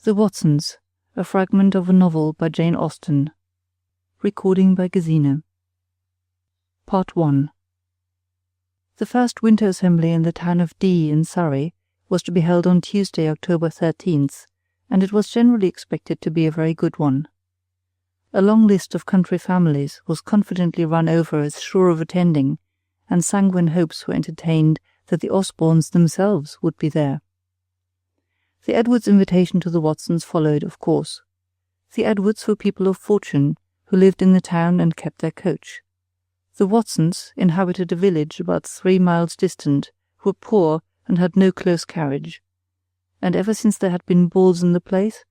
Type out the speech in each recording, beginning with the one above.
The Watsons, a fragment of a novel by Jane Austen. Recording by Gesine. Part 1. The first winter assembly in the town of D in Surrey was to be held on Tuesday, October 13th, and it was generally expected to be a very good one. A long list of country families was confidently run over as sure of attending, and sanguine hopes were entertained that the Osbornes themselves would be there. The Edwards' invitation to the Watsons followed, of course. The Edwards were people of fortune, who lived in the town and kept their coach. The Watsons inhabited a village about 3 miles distant, were poor and had no close carriage. And ever since there had been balls in the place,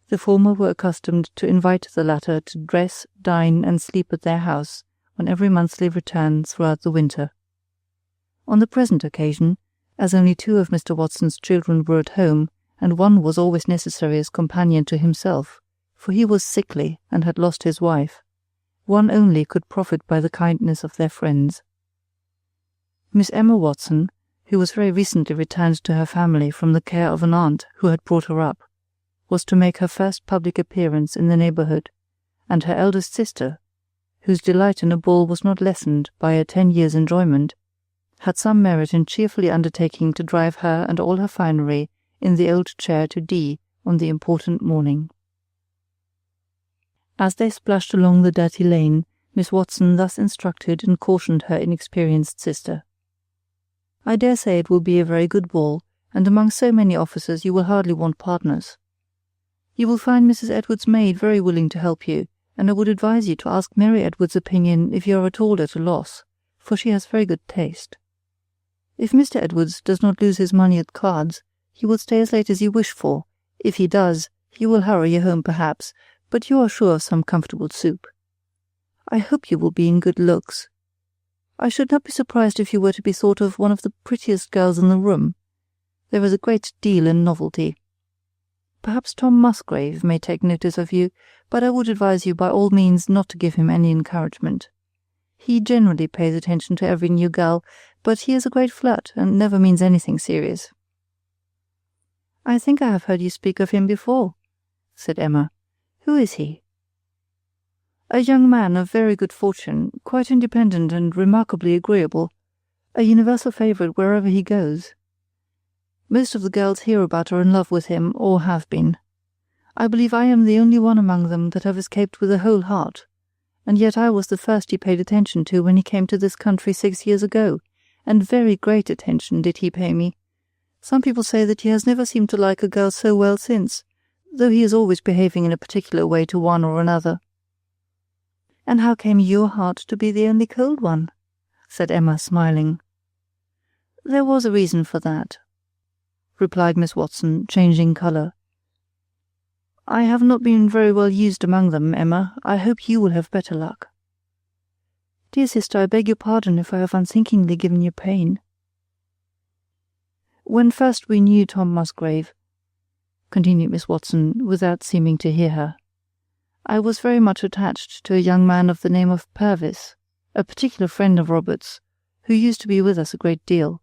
the former were accustomed to invite the latter to dress, dine, and sleep at their house on every monthly return throughout the winter. On the present occasion, as only 2 of Mr. Watson's children were at home, and one was always necessary as companion to himself, for he was sickly and had lost his wife, one only could profit by the kindness of their friends. Miss Emma Watson, who was very recently returned to her family from the care of an aunt who had brought her up, was to make her first public appearance in the neighbourhood, and her eldest sister, whose delight in a ball was not lessened by a 10 years' enjoyment, had some merit in cheerfully undertaking to drive her and all her finery in the old chair to D on the important morning. As they splashed along the dirty lane, Miss Watson thus instructed and cautioned her inexperienced sister. "I dare say it will be a very good ball, and among so many officers you will hardly want partners. You will find Mrs. Edwards' maid very willing to help you, and I would advise you to ask Mary Edwards' opinion if you are at all at a loss, for she has very good taste. If Mr. Edwards does not lose his money at cards, he will stay as late as you wish for. If he does, he will hurry you home perhaps, but you are sure of some comfortable soup. I hope you will be in good looks. I should not be surprised if you were to be thought of one of the prettiest girls in the room. There is a great deal in novelty. Perhaps Tom Musgrave may take notice of you, but I would advise you by all means not to give him any encouragement. He generally pays attention to every new girl, but he is a great flirt and never means anything serious." "I think I have heard you speak of him before," said Emma. "Who is he?" "A young man of very good fortune, quite independent and remarkably agreeable, a universal favourite wherever he goes. Most of the girls hereabout are in love with him, or have been. I believe I am the only one among them that have escaped with a whole heart, and yet I was the first he paid attention to when he came to this country 6 years ago, and very great attention did he pay me. Some people say that he has never seemed to like a girl so well since, though he is always behaving in a particular way to one or another." "And how came your heart to be the only cold one?" said Emma, smiling. "There was a reason for that," replied Miss Watson, changing colour. "I have not been very well used among them, Emma. I hope you will have better luck." "Dear sister, I beg your pardon if I have unthinkingly given you pain." "When first we knew Tom Musgrave," continued Miss Watson, without seeming to hear her, "I was very much attached to a young man of the name of Purvis, a particular friend of Robert's, who used to be with us a great deal.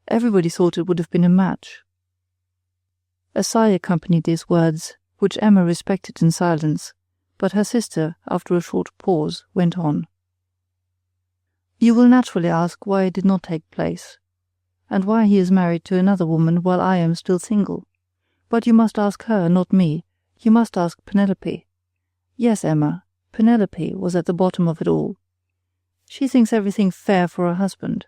Everybody thought it would have been a match." A sigh accompanied these words, which Emma respected in silence, but her sister, after a short pause, went on. "You will naturally ask why it did not take place, and why he is married to another woman while I am still single. But you must ask her, not me. You must ask Penelope. Yes, Emma, Penelope was at the bottom of it all. She thinks everything fair for her husband.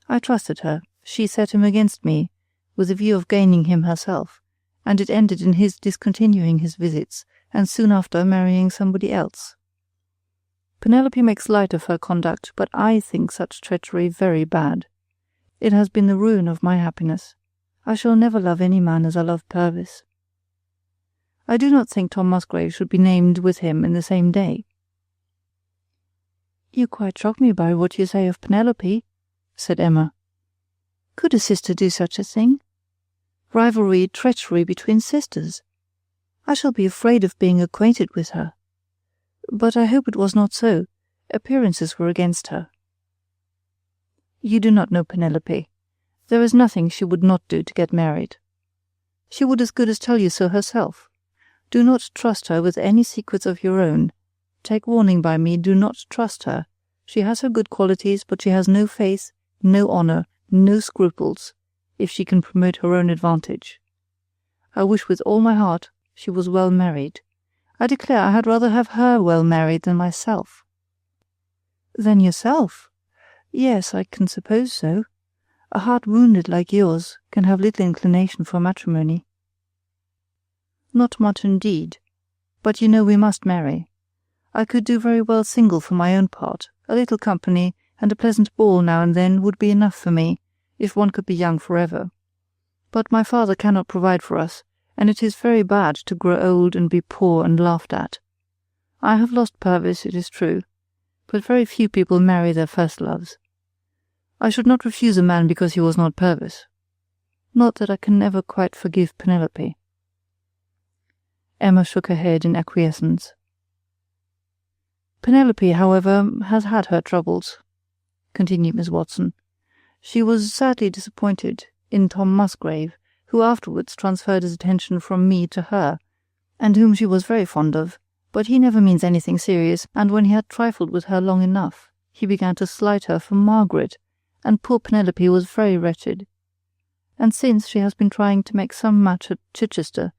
I trusted her. She set him against me, with the view of gaining him herself, and it ended in his discontinuing his visits, and soon after marrying somebody else. Penelope makes light of her conduct, but I think such treachery very bad. It has been the ruin of my happiness. I shall never love any man as I love Purvis. I do not think Tom Musgrave should be named with him in the same day." "You quite shock me by what you say of Penelope," said Emma. "Could a sister do such a thing? Rivalry, treachery between sisters! I shall be afraid of being acquainted with her. But I hope it was not so. Appearances were against her." "You do not know Penelope. There is nothing she would not do to get married. She would as good as tell you so herself. Do not trust her with any secrets of your own. Take warning by me, do not trust her. She has her good qualities, but she has no faith, no honor, no scruples, if she can promote her own advantage. I wish with all my heart she was well married. I declare I had rather have her well married than myself. Than yourself? Yes, I can suppose so. A heart wounded like yours can have little inclination for matrimony. Not much indeed. But you know we must marry. I could do very well single for my own part. A little company and a pleasant ball now and then would be enough for me, if one could be young forever. But my father cannot provide for us, and it is very bad to grow old and be poor and laughed at. I have lost Purvis, it is true, but very few people marry their first loves. I should not refuse a man because he was not Purvis. Not that I can ever quite forgive Penelope. Emma shook her head in acquiescence. Penelope, however, has had her troubles, continued Miss Watson. She was sadly disappointed in Tom Musgrave, who afterwards transferred his attention from me to her, and whom she was very fond of, but he never means anything serious, and when he had trifled with her long enough, he began to slight her for Margaret, and poor Penelope was very wretched. And since she has been trying to make some match at Chichester,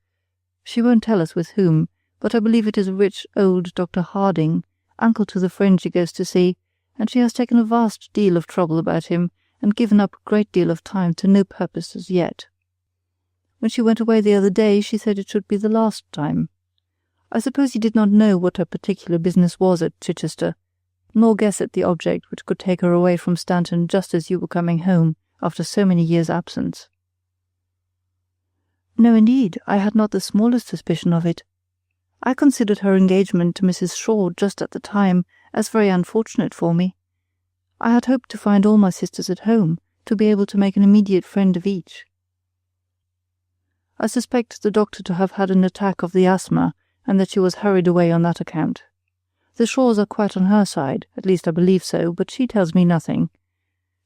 she won't tell us with whom, but I believe it is a rich old Dr. Harding, uncle to the friend she goes to see, and she has taken a vast deal of trouble about him, and given up a great deal of time to no purpose as yet. When she went away the other day, she said it should be the last time. I suppose you did not know what her particular business was at Chichester, nor guess at the object which could take her away from Stanton just as you were coming home after so many years' absence. No, indeed, I had not the smallest suspicion of it. I considered her engagement to Mrs. Shaw just at the time as very unfortunate for me. I had hoped to find all my sisters at home, to be able to make an immediate friend of each. I suspect the doctor to have had an attack of the asthma, and that she was hurried away on that account. The Shaws are quite on her side, at least I believe so, but she tells me nothing.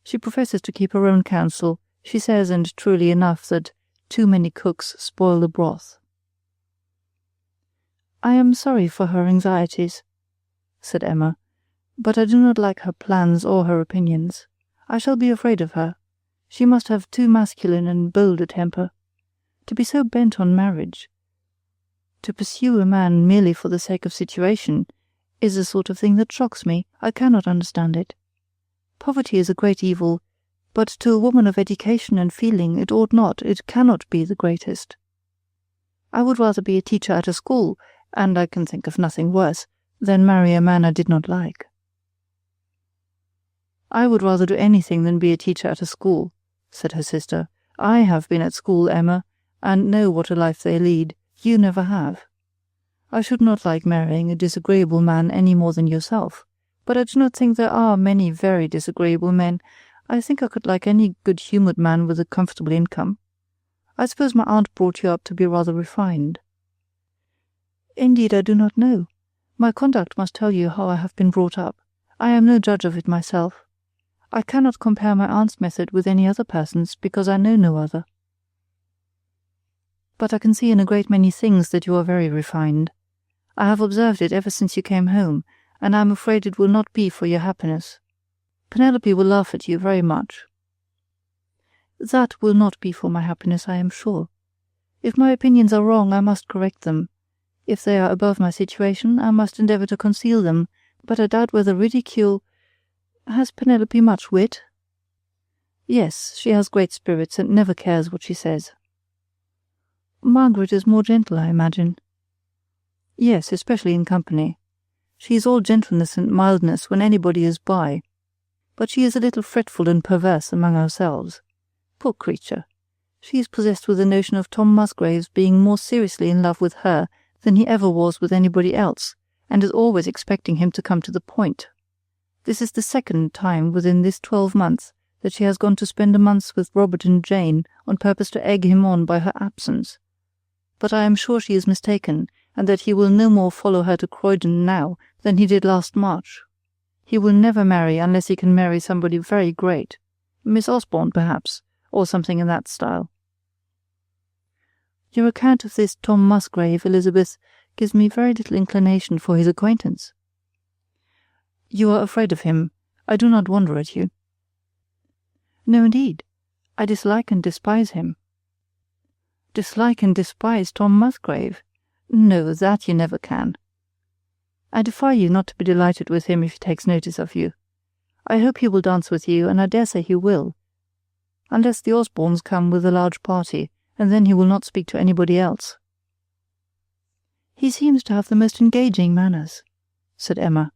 She professes to keep her own counsel. She says, and truly enough, that too many cooks spoil the broth. I am sorry for her anxieties, said Emma, but I do not like her plans or her opinions. I shall be afraid of her. She must have too masculine and bold a temper. To be so bent on marriage, to pursue a man merely for the sake of situation, is a sort of thing that shocks me. I cannot understand it. Poverty is a great evil, but to a woman of education and feeling it ought not, it cannot be the greatest. I would rather be a teacher at a school, and I can think of nothing worse, than marry a man I did not like. I would rather do anything than be a teacher at a school, said her sister. I have been at school, Emma, and know what a life they lead. You never have. I should not like marrying a disagreeable man any more than yourself, but I do not think there are many very disagreeable men. I think I could like any good-humoured man with a comfortable income. I suppose my aunt brought you up to be rather refined. Indeed, I do not know. My conduct must tell you how I have been brought up. I am no judge of it myself. I cannot compare my aunt's method with any other person's, because I know no other. But I can see in a great many things that you are very refined. I have observed it ever since you came home, and I am afraid it will not be for your happiness. Penelope will laugh at you very much. That will not be for my happiness, I am sure. If my opinions are wrong, I must correct them. If they are above my situation, I must endeavour to conceal them, but I doubt whether ridicule— Has Penelope much wit? Yes, she has great spirits, and never cares what she says. Margaret is more gentle, I imagine. Yes, especially in company. She is all gentleness and mildness when anybody is by, but she is a little fretful and perverse among ourselves. Poor creature! She is possessed with the notion of Tom Musgrave's being more seriously in love with her than he ever was with anybody else, and is always expecting him to come to the point. This is the second time within this 12 months that she has gone to spend a month with Robert and Jane on purpose to egg him on by her absence. But I am sure she is mistaken, and that he will no more follow her to Croydon now than he did last March. He will never marry unless he can marry somebody very great, Miss Osborne perhaps, or something in that style. Your account of this Tom Musgrave, Elizabeth, gives me very little inclination for his acquaintance. You are afraid of him. I do not wonder at you. No, indeed. I dislike and despise him. Dislike and despise Tom Musgrave? No, that you never can. I defy you not to be delighted with him if he takes notice of you. I hope he will dance with you, and I dare say he will, unless the Osbornes come with a large party, and then he will not speak to anybody else. He seems to have the most engaging manners, said Emma.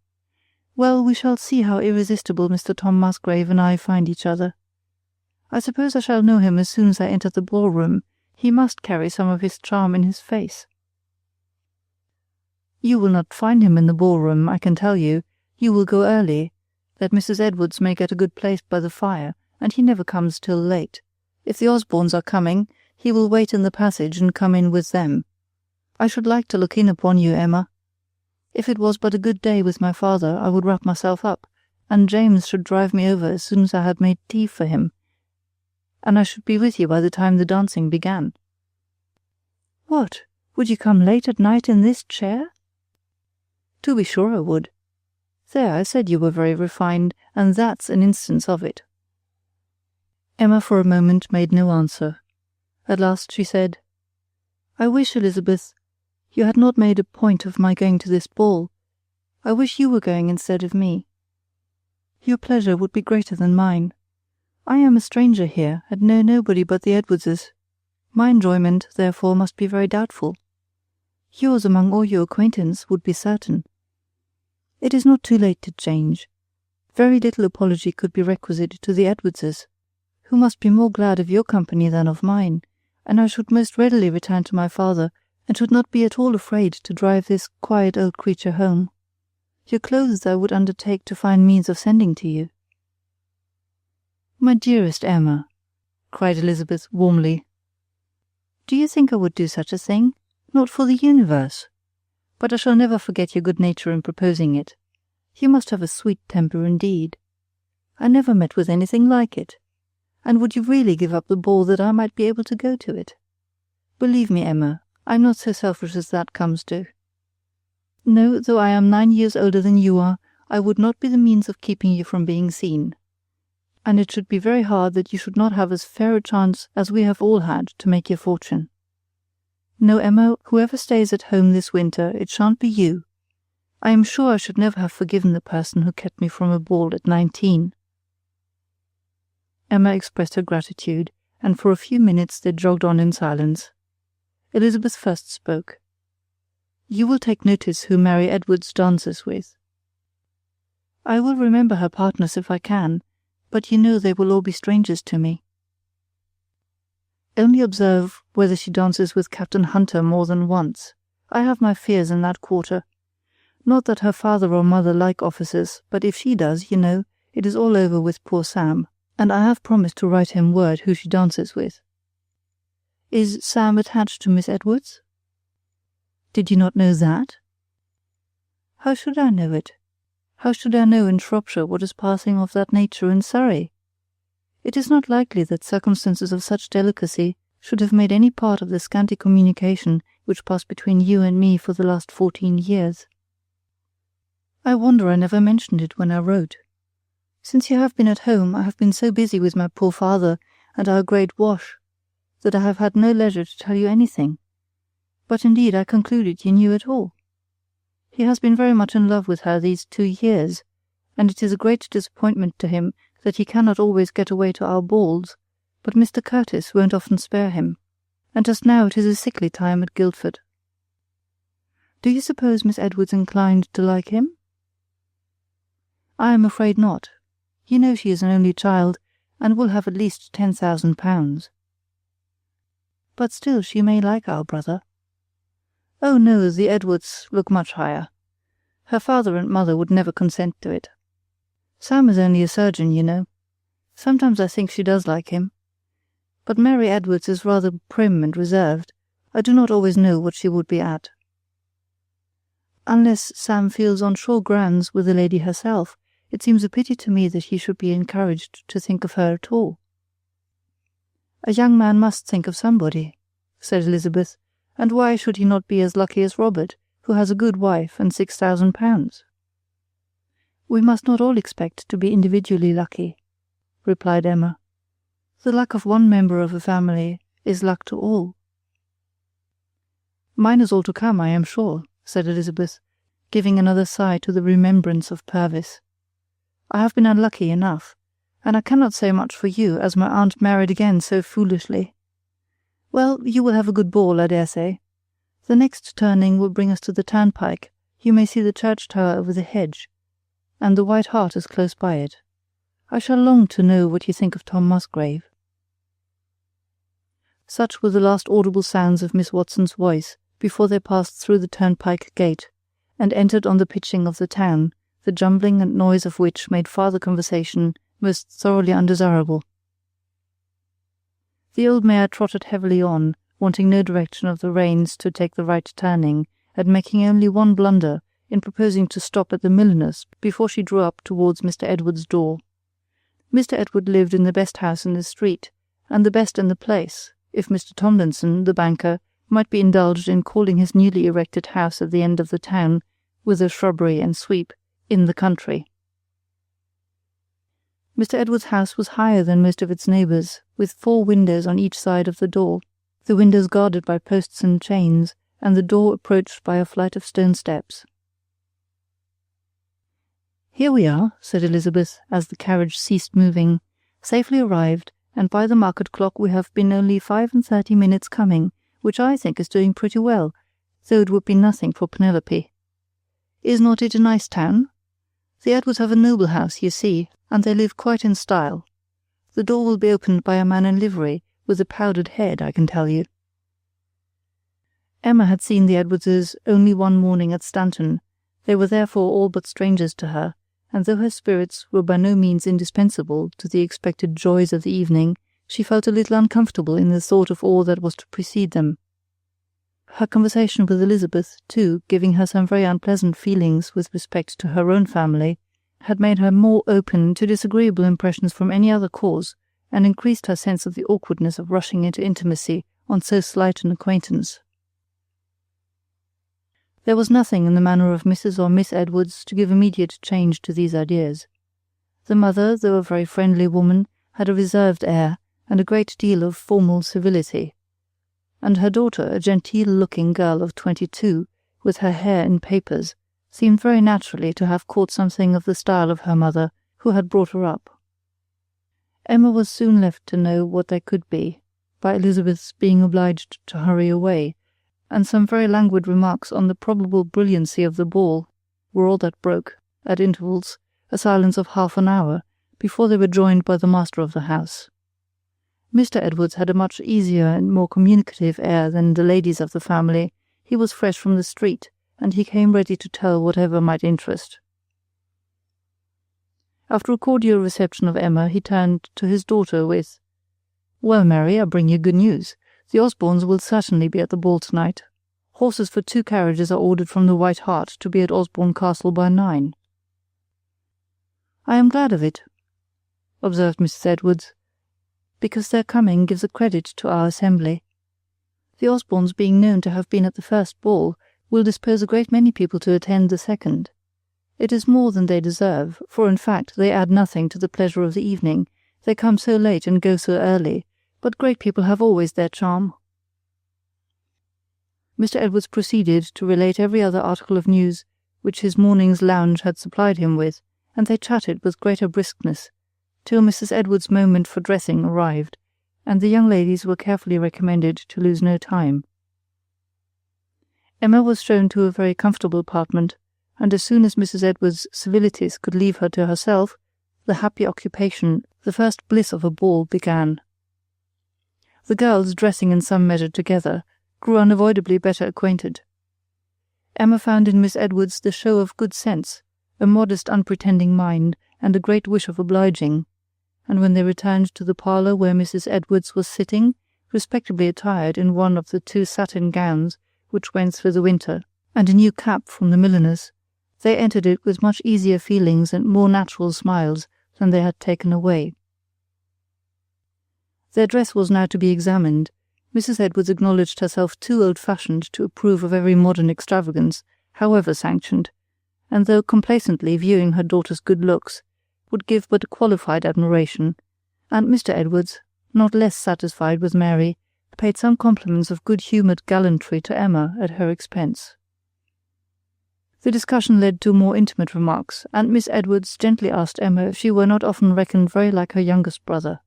Well, we shall see how irresistible Mr. Tom Musgrave and I find each other. I suppose I shall know him as soon as I enter the ballroom. He must carry some of his charm in his face. You will not find him in the ballroom, I can tell you. You will go early, that Mrs. Edwards may get a good place by the fire, and he never comes till late. If the Osbornes are coming, he will wait in the passage and come in with them. I should like to look in upon you, Emma. If it was but a good day with my father, I would wrap myself up, and James should drive me over as soon as I had made tea for him, and I should be with you by the time the dancing began. What, would you come late at night in this chair? To be sure I would. There, I said you were very refined, and that's an instance of it. Emma for a moment made no answer. At last she said, I wish, Elizabeth, you had not made a point of my going to this ball. I wish you were going instead of me. Your pleasure would be greater than mine. I am a stranger here, and know nobody but the Edwardses. My enjoyment, therefore, must be very doubtful. Yours among all your acquaintance would be certain. It is not too late to change. Very little apology could be requisite to the Edwardses, who must be more glad of your company than of mine, and I should most readily return to my father, and should not be at all afraid to drive this quiet old creature home. Your clothes I would undertake to find means of sending to you. My dearest Emma, cried Elizabeth warmly, do you think I would do such a thing? Not for the universe. But I shall never forget your good nature in proposing it. You must have a sweet temper indeed. I never met with anything like it. And would you really give up the ball that I might be able to go to it? Believe me, Emma, I'm not so selfish as that comes to. No, though I am 9 years older than you are, I would not be the means of keeping you from being seen. And it should be very hard that you should not have as fair a chance as we have all had to make your fortune. No, Emma, whoever stays at home this winter, it shan't be you. I am sure I should never have forgiven the person who kept me from a ball at 19. Emma expressed her gratitude, and for a few minutes they jogged on in silence. Elizabeth first spoke. You will take notice who Mary Edwards dances with. I will remember her partners if I can, but you know they will all be strangers to me. Only observe whether she dances with Captain Hunter more than once. I have my fears in that quarter. Not that her father or mother like officers, but if she does, you know, it is all over with poor Sam, and I have promised to write him word who she dances with. Is Sam attached to Miss Edwards? Did you not know that? How should I know it? How should I know in Shropshire what is passing of that nature in Surrey? It is not likely that circumstances of such delicacy should have made any part of the scanty communication which passed between you and me for the last 14 years. I wonder I never mentioned it when I wrote. Since you have been at home, I have been so busy with my poor father and our great wash that I have had no leisure to tell you anything. But indeed I concluded you knew it all. He has been very much in love with her these 2 years, and it is a great disappointment to him that he cannot always get away to our balls, but Mr. Curtis won't often spare him, and just now it is a sickly time at Guildford. Do you suppose Miss Edwards inclined to like him? I am afraid not. You know she is an only child, and will have at least £10,000. But still she may like our brother. Oh no, the Edwards look much higher. Her father and mother would never consent to it. Sam is only a surgeon, you know. Sometimes I think she does like him. But Mary Edwards is rather prim and reserved. I do not always know what she would be at. Unless Sam feels on sure grounds with the lady herself, it seems a pity to me that he should be encouraged to think of her at all. A young man must think of somebody, said Elizabeth, "and why should he not be as lucky as Robert, who has a good wife and £6,000? "We must not all expect to be individually lucky," replied Emma. "The luck of one member of a family is luck to all." "Mine is all to come, I am sure," said Elizabeth, giving another sigh to the remembrance of Purvis. "I have been unlucky enough, and I cannot say much for you, as my aunt married again so foolishly. Well, you will have a good ball, I dare say. The next turning will bring us to the turnpike. You may see the church tower over the hedge, and the White Hart is close by it. I shall long to know what you think of Tom Musgrave." Such were the last audible sounds of Miss Watson's voice before they passed through the turnpike gate, and entered on the pitching of the town, the jumbling and noise of which made farther conversation most thoroughly undesirable. The old mare trotted heavily on, wanting no direction of the reins to take the right turning, and making only one blunder in proposing to stop at the milliner's before she drew up towards Mr. Edward's door. Mr. Edward lived in the best house in the street, and the best in the place, if Mr. Tomlinson, the banker, might be indulged in calling his newly erected house at the end of the town, with a shrubbery and sweep, in the country. Mr. Edward's house was higher than most of its neighbours, with 4 windows on each side of the door, the windows guarded by posts and chains, and the door approached by a flight of stone steps. "Here we are," said Elizabeth, as the carriage ceased moving, "safely arrived, and by the market clock we have been only 35 minutes coming, which I think is doing pretty well, though it would be nothing for Penelope. Is not it a nice town? The Edwards have a noble house, you see, and they live quite in style. The door will be opened by a man in livery, with a powdered head, I can tell you." Emma had seen the Edwardses only one morning at Stanton. They were therefore all but strangers to her, and though her spirits were by no means indispensable to the expected joys of the evening, she felt a little uncomfortable in the thought of all that was to precede them. Her conversation with Elizabeth, too, giving her some very unpleasant feelings with respect to her own family, had made her more open to disagreeable impressions from any other cause, and increased her sense of the awkwardness of rushing into intimacy on so slight an acquaintance. There was nothing in the manner of Mrs. or Miss Edwards to give immediate change to these ideas. The mother, though a very friendly woman, had a reserved air, and a great deal of formal civility, and her daughter, a genteel-looking girl of 22, with her hair in papers, seemed very naturally to have caught something of the style of her mother, who had brought her up. Emma was soon left to know what they could be, by Elizabeth's being obliged to hurry away, and some very languid remarks on the probable brilliancy of the ball were all that broke, at intervals, a silence of half an hour, before they were joined by the master of the house. Mr. Edwards had a much easier and more communicative air than the ladies of the family. He was fresh from the street, and he came ready to tell whatever might interest. After a cordial reception of Emma, he turned to his daughter with, "Well, Mary, I bring you good news. The Osbornes will certainly be at the ball tonight. Horses for 2 carriages are ordered from the White Hart to be at Osborne Castle by 9. "I am glad of it," observed Mrs. Edwards, "because their coming gives a credit to our assembly. The Osbornes, being known to have been at the first ball, will dispose a great many people to attend the second. It is more than they deserve, for in fact they add nothing to the pleasure of the evening. They come so late and go so early, but great people have always their charm." Mr. Edwards proceeded to relate every other article of news which his morning's lounge had supplied him with, and they chatted with greater briskness, till Mrs. Edwards' moment for dressing arrived, and the young ladies were carefully recommended to lose no time. Emma was shown to a very comfortable apartment, and as soon as Mrs. Edwards' civilities could leave her to herself, the happy occupation, the first bliss of a ball, began. The girls, dressing in some measure together, grew unavoidably better acquainted. Emma found in Miss Edwards the show of good sense, a modest unpretending mind, and a great wish of obliging, and when they returned to the parlour where Mrs. Edwards was sitting, respectably attired in one of the 2 satin gowns which went through the winter, and a new cap from the milliner's, they entered it with much easier feelings and more natural smiles than they had taken away. Their dress was now to be examined, Mrs. Edwards acknowledged herself too old-fashioned to approve of every modern extravagance, however sanctioned, and though complacently viewing her daughter's good looks, would give but a qualified admiration, and Mr. Edwards, not less satisfied with Mary, paid some compliments of good-humoured gallantry to Emma at her expense. The discussion led to more intimate remarks, and Miss Edwards gently asked Emma if she were not often reckoned very like her youngest brother.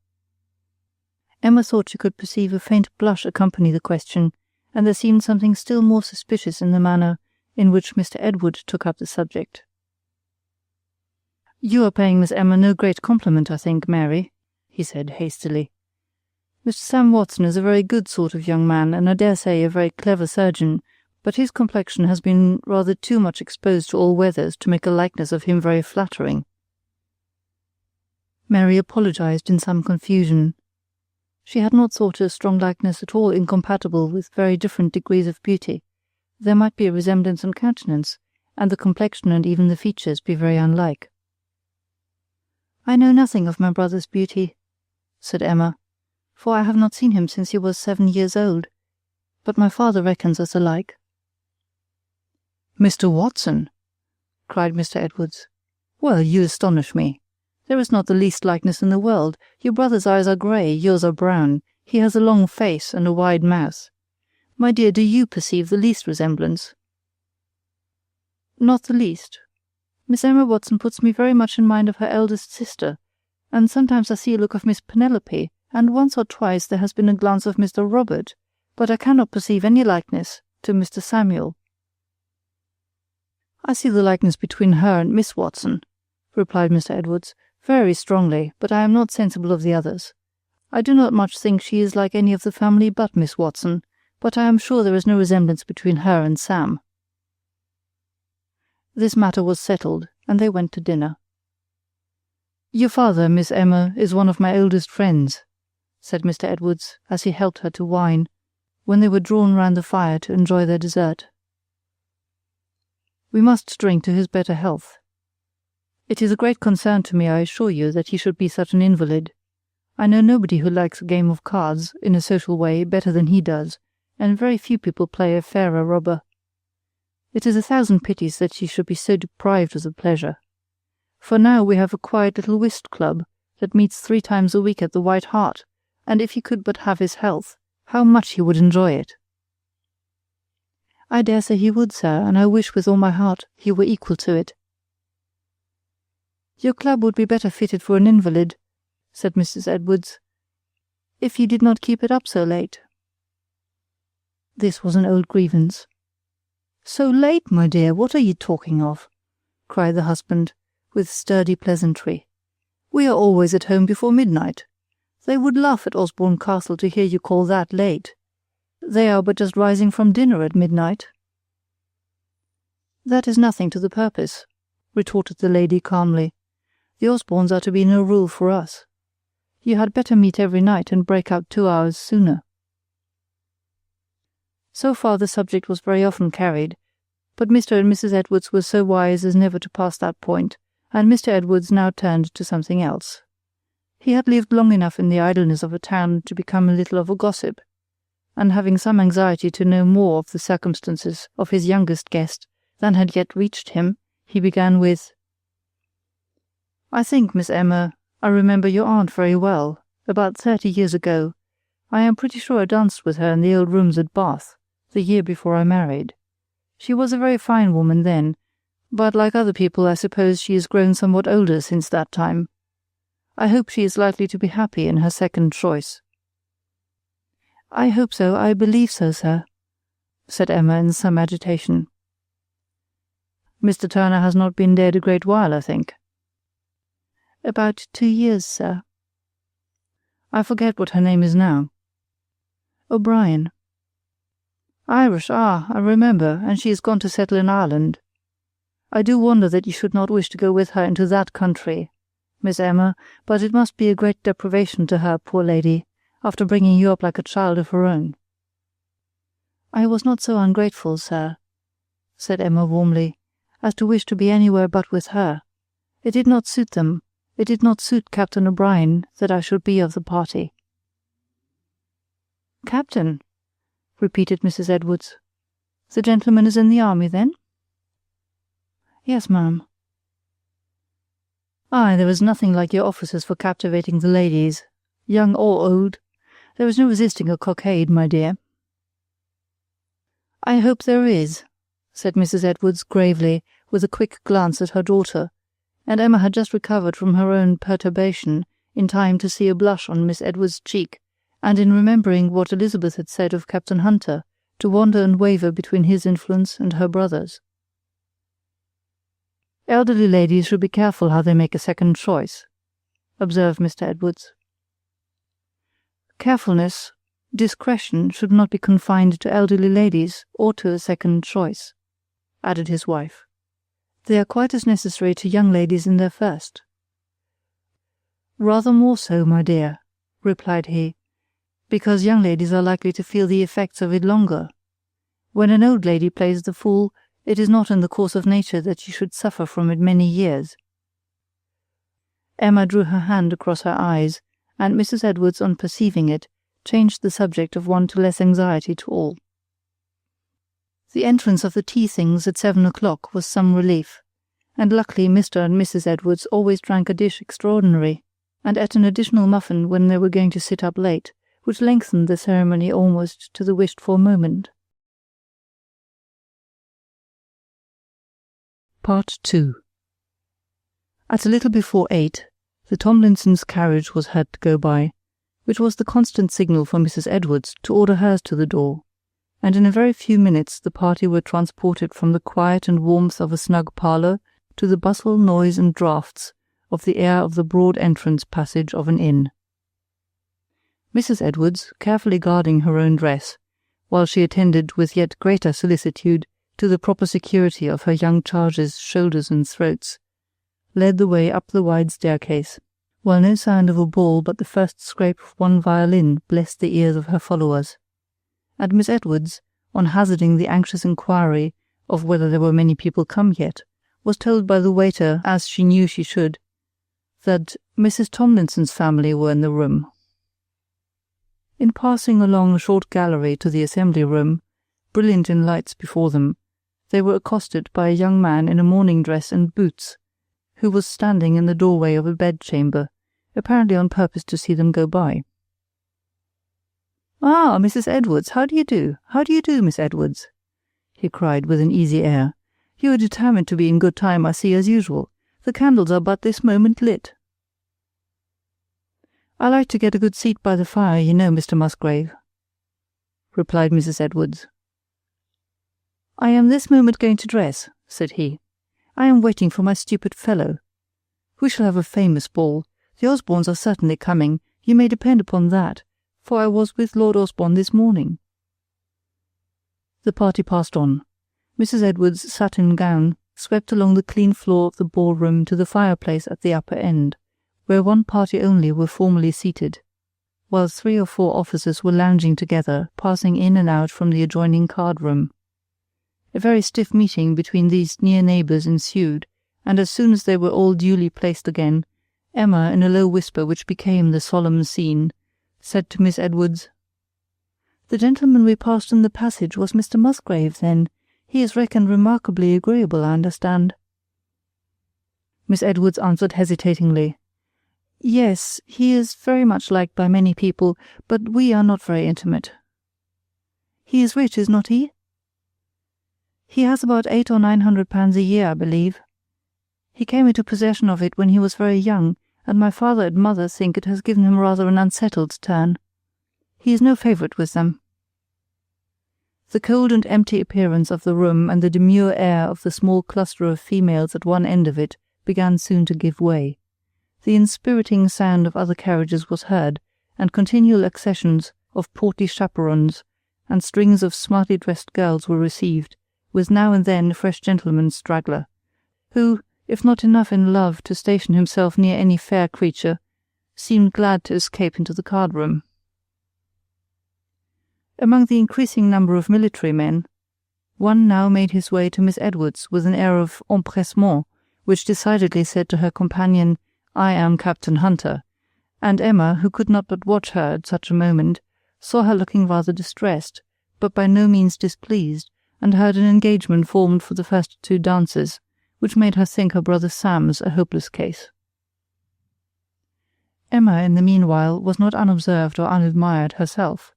Emma thought she could perceive a faint blush accompany the question, and there seemed something still more suspicious in the manner in which Mr. Edward took up the subject. "You are paying Miss Emma no great compliment, I think, Mary," he said hastily. "Mr. Sam Watson is a very good sort of young man, and I dare say a very clever surgeon, but his complexion has been rather too much exposed to all weathers to make a likeness of him very flattering." Mary apologized in some confusion. She had not thought a strong likeness at all incompatible with very different degrees of beauty. There might be a resemblance in countenance, and the complexion and even the features be very unlike. "I know nothing of my brother's beauty," said Emma, "for I have not seen him since he was 7 years old, but my father reckons us alike." "Mr. Watson!" cried Mr. Edwards. "Well, you astonish me. There is not the least likeness in the world. Your brother's eyes are grey, yours are brown. He has a long face and a wide mouth. My dear, do you perceive the least resemblance?" "Not the least. Miss Emma Watson puts me very much in mind of her eldest sister, and sometimes I see a look of Miss Penelope, and once or twice there has been a glance of Mr. Robert, but I cannot perceive any likeness to Mr. Samuel." "I see the likeness between her and Miss Watson," replied Mr. Edwards, "very strongly, but I am not sensible of the others. I do not much think she is like any of the family but Miss Watson, but I am sure there is no resemblance between her and Sam." This matter was settled, and they went to dinner. "Your father, Miss Emma, is one of my oldest friends," said Mr. Edwards, as he helped her to wine, when they were drawn round the fire to enjoy their dessert. "We must drink to his better health. It is a great concern to me, I assure you, that he should be such an invalid. I know nobody who likes a game of cards, in a social way, better than he does, and very few people play a fairer rubber. It is 1,000 pities that he should be so deprived of the pleasure. For now we have a quiet little whist club that meets 3 times a week at the White Hart, and if he could but have his health, how much he would enjoy it." "I dare say he would, sir, and I wish with all my heart he were equal to it." "Your club would be better fitted for an invalid," said Mrs. Edwards, "if you did not keep it up so late." This was an old grievance. "So late, my dear, what are you talking of?" cried the husband, with sturdy pleasantry. "We are always at home before midnight. They would laugh at Osborne Castle to hear you call that late. They are but just rising from dinner at midnight." "That is nothing to the purpose," retorted the lady calmly. "The Osbornes are to be no rule for us. You had better meet every night and break out 2 hours sooner." So far the subject was very often carried, but Mr. and Mrs. Edwards were so wise as never to pass that point, and Mr. Edwards now turned to something else. He had lived long enough in the idleness of a town to become a little of a gossip, and having some anxiety to know more of the circumstances of his youngest guest than had yet reached him, he began with, "I think, Miss Emma, I remember your aunt very well. About 30 years ago, I am pretty sure I danced with her in the old rooms at Bath, the year before I married. She was a very fine woman then, but like other people I suppose she has grown somewhat older since that time. I hope she is likely to be happy in her second choice." "I hope so, I believe so, sir," said Emma in some agitation. "Mr. Turner has not been dead a great while, I think." "About 2 years, sir." "I forget what her name is now." "O'Brien." "Irish, I remember, and she is gone to settle in Ireland. I do wonder that you should not wish to go with her into that country, Miss Emma, but it must be a great deprivation to her, poor lady, after bringing you up like a child of her own." "I was not so ungrateful, sir," said Emma warmly, "as to wish to be anywhere but with her. It did not suit them. It did not suit Captain O'Brien that I should be of the party." "Captain," repeated Mrs. Edwards. "The gentleman is in the army, then?" "Yes, ma'am." "Aye, there is nothing like your officers for captivating the ladies, young or old. There is no resisting a cockade, my dear." "I hope there is," said Mrs. Edwards gravely, with a quick glance at her daughter, and Emma had just recovered from her own perturbation in time to see a blush on Miss Edwards' cheek, and in remembering what Elizabeth had said of Captain Hunter, to wander and waver between his influence and her brother's. "Elderly ladies should be careful how they make a second choice," observed Mr. Edwards. "Carefulness, discretion should not be confined to elderly ladies or to a second choice," added his wife. "They are quite as necessary to young ladies in their first." "Rather more so, my dear," replied he, "because young ladies are likely to feel the effects of it longer. When an old lady plays the fool, it is not in the course of nature that she should suffer from it many years." Emma drew her hand across her eyes, and Mrs. Edwards, on perceiving it, changed the subject of one to less anxiety to all. The entrance of the tea things at 7 o'clock was some relief, and luckily Mr. and Mrs. Edwards always drank a dish extraordinary, and ate an additional muffin when they were going to sit up late, which lengthened the ceremony almost to the wished-for moment. Part 2. At a little before 8, the Tomlinsons' carriage was heard to go by, which was the constant signal for Mrs. Edwards to order hers to the door, and in a very few minutes the party were transported from the quiet and warmth of a snug parlour to the bustle, noise, and draughts of the air of the broad entrance passage of an inn. Mrs. Edwards, carefully guarding her own dress, while she attended with yet greater solicitude to the proper security of her young charges' shoulders and throats, led the way up the wide staircase, while no sound of a ball but the first scrape of one violin blessed the ears of her followers, and Miss Edwards, on hazarding the anxious inquiry of whether there were many people come yet, was told by the waiter, as she knew she should, that Mrs. Tomlinson's family were in the room. In passing along a short gallery to the assembly room, brilliant in lights before them, they were accosted by a young man in a morning dress and boots, who was standing in the doorway of a bedchamber, apparently on purpose to see them go by. "Ah, Mrs. Edwards, how do you do? How do you do, Miss Edwards?" he cried with an easy air. "You are determined to be in good time, I see, as usual. The candles are but this moment lit." "I like to get a good seat by the fire, you know, Mr. Musgrave," replied Mrs. Edwards. "I am this moment going to dress," said he. "I am waiting for my stupid fellow. We shall have a famous ball. The Osbornes are certainly coming, you may depend upon that, for I was with Lord Osborne this morning." The party passed on. Mrs. Edwards' satin gown swept along the clean floor of the ballroom to the fireplace at the upper end, where one party only were formally seated, while 3 or 4 officers were lounging together, passing in and out from the adjoining card-room. A very stiff meeting between these near neighbours ensued, and as soon as they were all duly placed again, Emma, in a low whisper which became the solemn scene, said to Miss Edwards, "The gentleman we passed in the passage was Mr. Musgrave, then. He is reckoned remarkably agreeable, I understand." Miss Edwards answered hesitatingly, "Yes, he is very much liked by many people, but we are not very intimate." "He is rich, is not he?" "He has about £800 or £900 a year, I believe. He came into possession of it when he was very young, and my father and mother think it has given him rather an unsettled turn. He is no favourite with them." The cold and empty appearance of the room and the demure air of the small cluster of females at one end of it began soon to give way. The inspiriting sound of other carriages was heard, and continual accessions of portly chaperons and strings of smartly dressed girls were received, with now and then a fresh gentleman straggler, who, if not enough in love to station himself near any fair creature, seemed glad to escape into the card-room. Among the increasing number of military men, one now made his way to Miss Edwards with an air of empressement which decidedly said to her companion, "I am Captain Hunter," and Emma, who could not but watch her at such a moment, saw her looking rather distressed, but by no means displeased, and heard an engagement formed for the first 2 dances, which made her think her brother Sam's a hopeless case. Emma, in the meanwhile, was not unobserved or unadmired herself.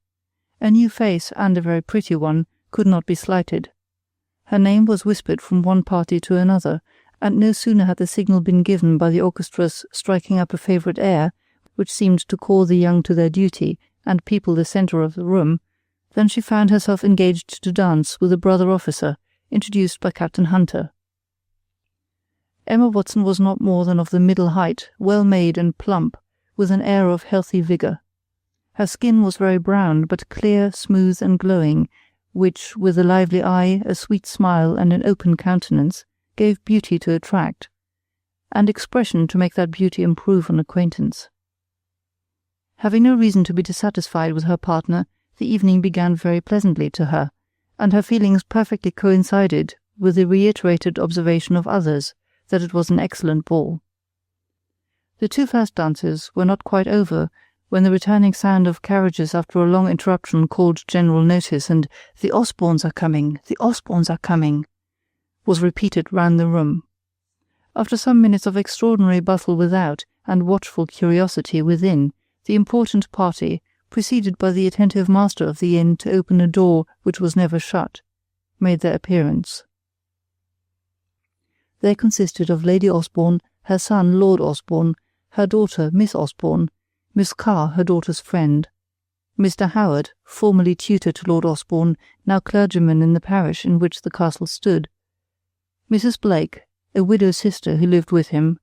A new face, and a very pretty one, could not be slighted. Her name was whispered from one party to another, and no sooner had the signal been given by the orchestra's striking up a favourite air, which seemed to call the young to their duty and people the centre of the room, than she found herself engaged to dance with a brother officer, introduced by Captain Hunter. Emma Watson was not more than of the middle height, well made and plump, with an air of healthy vigour. Her skin was very brown, but clear, smooth, and glowing, which, with a lively eye, a sweet smile, and an open countenance, gave beauty to attract, and expression to make that beauty improve on acquaintance. Having no reason to be dissatisfied with her partner, the evening began very pleasantly to her, and her feelings perfectly coincided with the reiterated observation of others that it was an excellent ball. The 2 first dances were not quite over when the returning sound of carriages after a long interruption called general notice, and "The Osbornes are coming! The Osbornes are coming!" was repeated round the room. After some minutes of extraordinary bustle without and watchful curiosity within, the important party, preceded by the attentive master of the inn to open a door which was never shut, made their appearance. They consisted of Lady Osborne, her son Lord Osborne, her daughter Miss Osborne, Miss Carr, her daughter's friend, Mr. Howard, formerly tutor to Lord Osborne, now clergyman in the parish in which the castle stood, Mrs. Blake, a widow's sister who lived with him,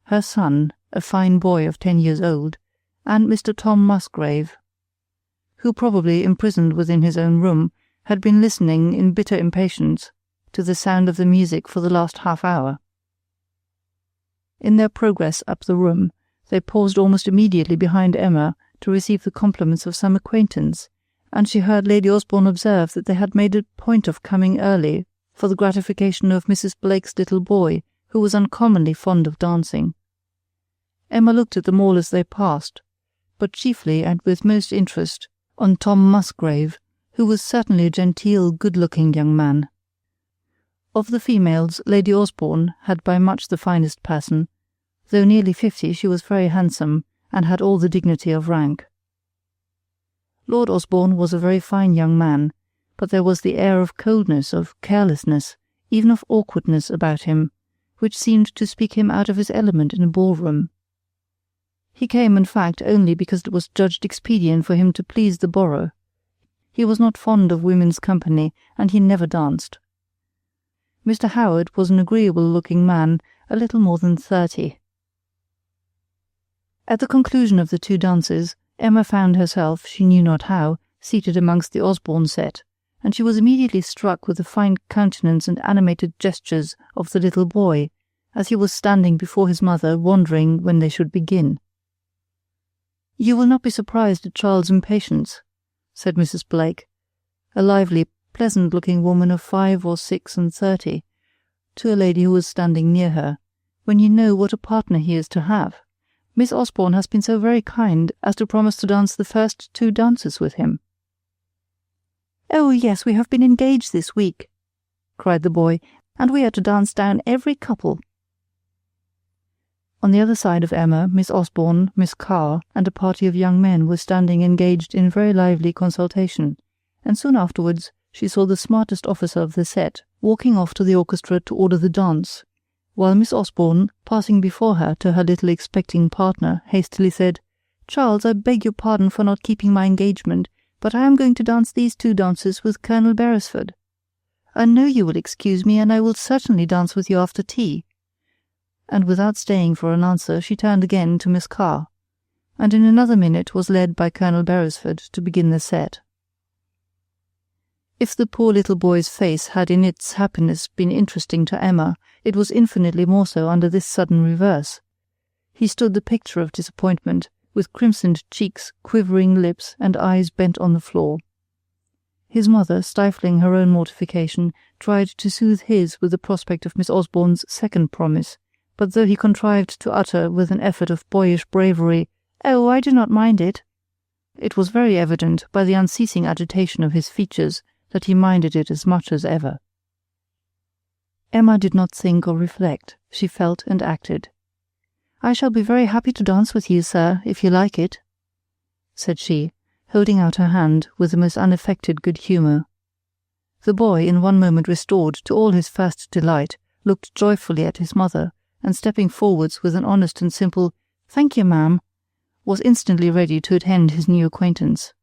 her son, a fine boy of 10 years old, and Mr. Tom Musgrave, who, probably imprisoned within his own room, had been listening in bitter impatience to the sound of the music for the last half-hour. In their progress up the room, they paused almost immediately behind Emma to receive the compliments of some acquaintance, and she heard Lady Osborne observe that they had made a point of coming early for the gratification of Mrs. Blake's little boy, who was uncommonly fond of dancing. Emma looked at them all as they passed, but chiefly and with most interest on Tom Musgrave, who was certainly a genteel, good-looking young man. Of the females, Lady Osborne had by much the finest person. Though nearly 50, she was very handsome, and had all the dignity of rank. Lord Osborne was a very fine young man, but there was the air of coldness, of carelessness, even of awkwardness about him, which seemed to speak him out of his element in a ball-room. He came, in fact, only because it was judged expedient for him to please the borough. He was not fond of women's company, and he never danced. Mr. Howard was an agreeable-looking man, a little more than 30. At the conclusion of the 2 dances, Emma found herself, she knew not how, seated amongst the Osborne set, and she was immediately struck with the fine countenance and animated gestures of the little boy, as he was standing before his mother, wondering when they should begin. "You will not be surprised at Charles' impatience," said Mrs. Blake, a lively, pleasant-looking woman of 5 or 6 and 30, to a lady who was standing near her, "when you know what a partner he is to have. Miss Osborne has been so very kind as to promise to dance the first 2 dances with him." "Oh, yes, we have been engaged this week," cried the boy, "and we are to dance down every couple." On the other side of Emma, Miss Osborne, Miss Carr, and a party of young men were standing engaged in very lively consultation, and soon afterwards she saw the smartest officer of the set walking off to the orchestra to order the dance, while Miss Osborne, passing before her to her little expecting partner, hastily said, "Charles, I beg your pardon for not keeping my engagement, but I am going to dance these 2 dances with Colonel Beresford. I know you will excuse me, and I will certainly dance with you after tea." And without staying for an answer, she turned again to Miss Carr, and in another minute was led by Colonel Beresford to begin the set. If the poor little boy's face had in its happiness been interesting to Emma, it was infinitely more so under this sudden reverse. He stood the picture of disappointment, with crimsoned cheeks, quivering lips, and eyes bent on the floor. His mother, stifling her own mortification, tried to soothe his with the prospect of Miss Osborne's second promise, but though he contrived to utter with an effort of boyish bravery, "Oh, I do not mind it," It was very evident by the unceasing agitation of his features that he minded it as much as ever. Emma did not think or reflect. She felt and acted. "I shall be very happy to dance with you, sir, if you like it," said she, holding out her hand with the most unaffected good humour. The boy, in one moment restored to all his first delight, looked joyfully at his mother, and stepping forwards with an honest and simple "Thank you, ma'am," was instantly ready to attend his new acquaintance.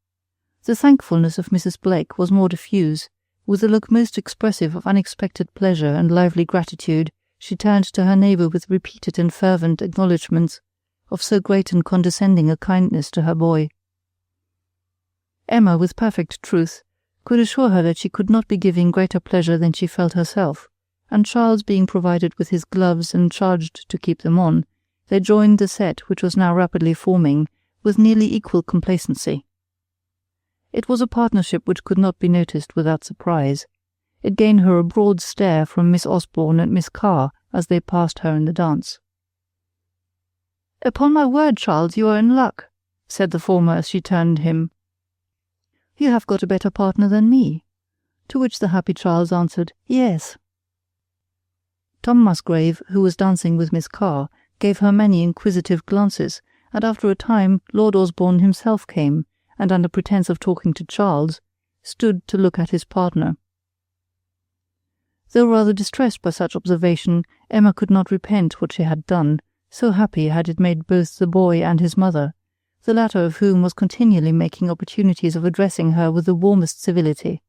The thankfulness of Mrs. Blake was more diffuse. With a look most expressive of unexpected pleasure and lively gratitude, she turned to her neighbour with repeated and fervent acknowledgments of so great and condescending a kindness to her boy. Emma, with perfect truth, could assure her that she could not be giving greater pleasure than she felt herself, and Charles being provided with his gloves and charged to keep them on, they joined the set which was now rapidly forming, with nearly equal complacency. It was a partnership which could not be noticed without surprise. It gained her a broad stare from Miss Osborne and Miss Carr as they passed her in the dance. "Upon my word, Charles, you are in luck," said the former as she turned him. "You have got a better partner than me." To which the happy Charles answered, "Yes." Tom Musgrave, who was dancing with Miss Carr, gave her many inquisitive glances, and after a time Lord Osborne himself came, and under pretence of talking to Charles, stood to look at his partner. Though rather distressed by such observation, Emma could not repent what she had done, so happy had it made both the boy and his mother, the latter of whom was continually making opportunities of addressing her with the warmest civility.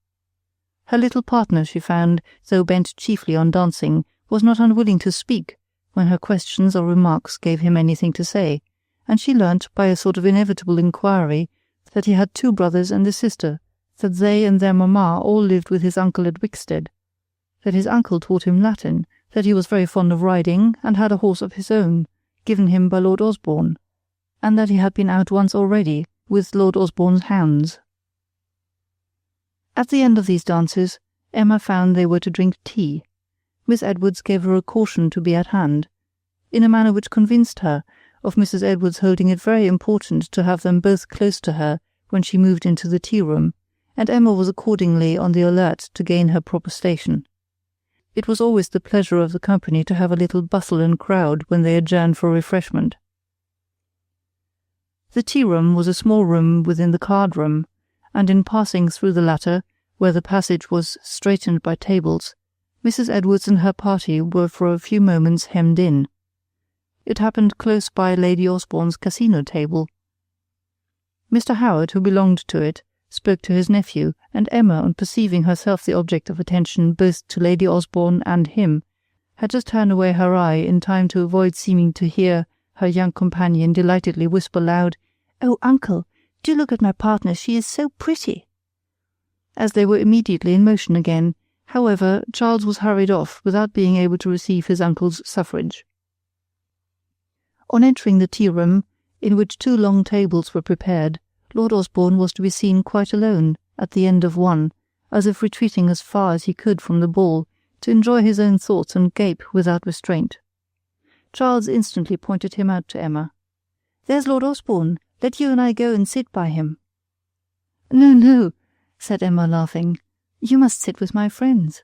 Her little partner, she found, though bent chiefly on dancing, was not unwilling to speak when her questions or remarks gave him anything to say, and she learnt by a sort of inevitable inquiry that he had 2 brothers and a sister, that they and their mamma all lived with his uncle at Wickstead, that his uncle taught him Latin, that he was very fond of riding, and had a horse of his own, given him by Lord Osborne, and that he had been out once already with Lord Osborne's hounds. At the end of these dances, Emma found they were to drink tea. Miss Edwards gave her a caution to be at hand, in a manner which convinced her of Mrs. Edwards holding it very important to have them both close to her when she moved into the tea-room, and Emma was accordingly on the alert to gain her proper station. It was always the pleasure of the company to have a little bustle and crowd when they adjourned for refreshment. The tea-room was a small room within the card-room, and in passing through the latter, where the passage was straightened by tables, Mrs. Edwards and her party were for a few moments hemmed in. It happened close by Lady Osborne's casino table. Mr. Howard, who belonged to it, spoke to his nephew, and Emma, on perceiving herself the object of attention both to Lady Osborne and him, had just turned away her eye in time to avoid seeming to hear her young companion delightedly whisper loud, "Oh, uncle, do look at my partner, she is so pretty." As they were immediately in motion again, however, Charles was hurried off without being able to receive his uncle's suffrage. On entering the tea-room, in which 2 long tables were prepared, Lord Osborne was to be seen quite alone, at the end of one, as if retreating as far as he could from the ball, to enjoy his own thoughts and gape without restraint. Charles instantly pointed him out to Emma. "There's Lord Osborne. Let you and I go and sit by him." "No, no," said Emma, laughing. "You must sit with my friends."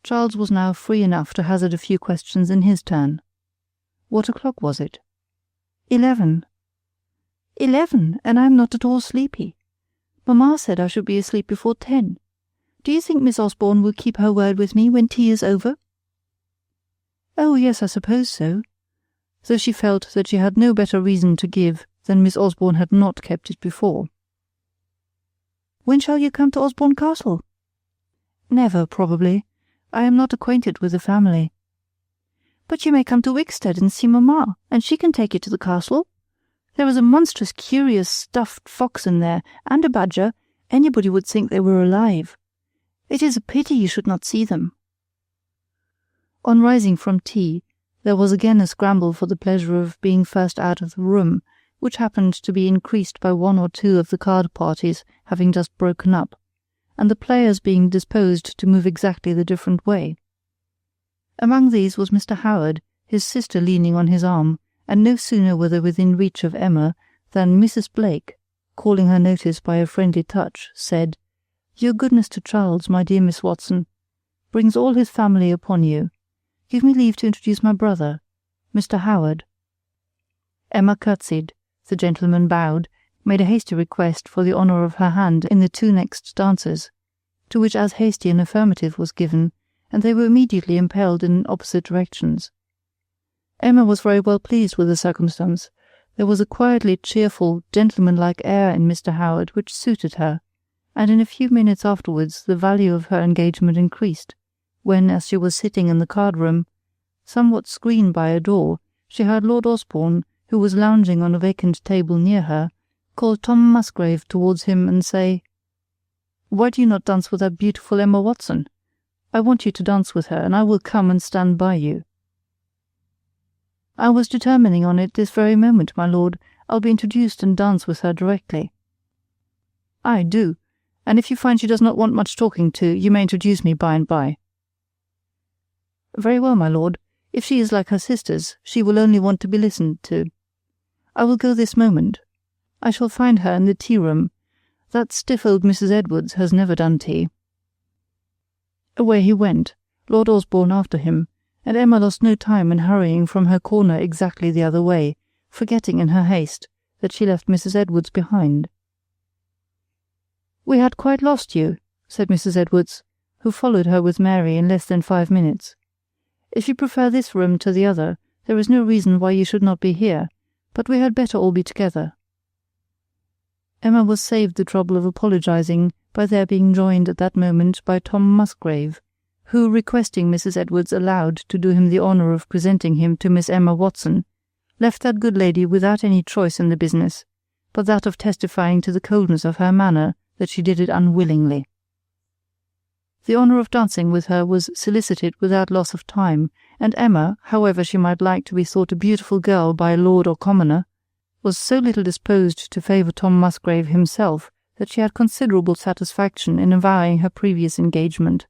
Charles was now free enough to hazard a few questions in his turn. What o'clock was it? 11. 11, and I am not at all sleepy. Mamma said I should be asleep before 10. Do you think Miss Osborne will keep her word with me when tea is over?" "Oh, yes, I suppose so," though she felt that she had no better reason to give than Miss Osborne had not kept it before. "When shall you come to Osborne Castle?" "Never, probably. I am not acquainted with the family." "But you may come to Wickstead and see mamma, and she can take you to the castle. There is a monstrous curious stuffed fox in there, and a badger. Anybody would think they were alive. It is a pity you should not see them." On rising from tea, there was again a scramble for the pleasure of being first out of the room, which happened to be increased by 1 or 2 of the card parties having just broken up, and the players being disposed to move exactly the different way. Among these was Mr. Howard, his sister leaning on his arm, and no sooner were they within reach of Emma than Mrs. Blake, calling her notice by a friendly touch, said, "Your goodness to Charles, my dear Miss Watson, brings all his family upon you. Give me leave to introduce my brother, Mr. Howard." Emma curtsied, the gentleman bowed, made a hasty request for the honour of her hand in the two next dances, to which as hasty an affirmative was given, and they were immediately impelled in opposite directions. Emma was very well pleased with the circumstance. There was a quietly cheerful, gentlemanlike air in Mr. Howard which suited her, and in a few minutes afterwards the value of her engagement increased, when, as she was sitting in the card-room, somewhat screened by a door, she heard Lord Osborne, who was lounging on a vacant table near her, call Tom Musgrave towards him and say, "Why do you not dance with that beautiful Emma Watson? I want you to dance with her, and I will come and stand by you." "I was determining on it this very moment, my lord. I'll be introduced and dance with her directly." "I do, and if you find she does not want much talking to, you may introduce me by and by." "Very well, my lord. If she is like her sisters, she will only want to be listened to. I will go this moment. I shall find her in the tea-room. That stiff old Mrs. Edwards has never done tea." Away he went, Lord Osborne after him, and Emma lost no time in hurrying from her corner exactly the other way, forgetting in her haste that she left Mrs. Edwards behind. "We had quite lost you," said Mrs. Edwards, who followed her with Mary in less than 5 minutes. "If you prefer this room to the other, there is no reason why you should not be here, but we had better all be together." Emma was saved the trouble of apologizing by their being joined at that moment by Tom Musgrave, who, requesting Mrs. Edwards aloud to do him the honour of presenting him to Miss Emma Watson, left that good lady without any choice in the business, but that of testifying to the coldness of her manner that she did it unwillingly. The honour of dancing with her was solicited without loss of time, and Emma, however she might like to be thought a beautiful girl by a lord or commoner, was so little disposed to favour Tom Musgrave himself that she had considerable satisfaction in avowing her previous engagement.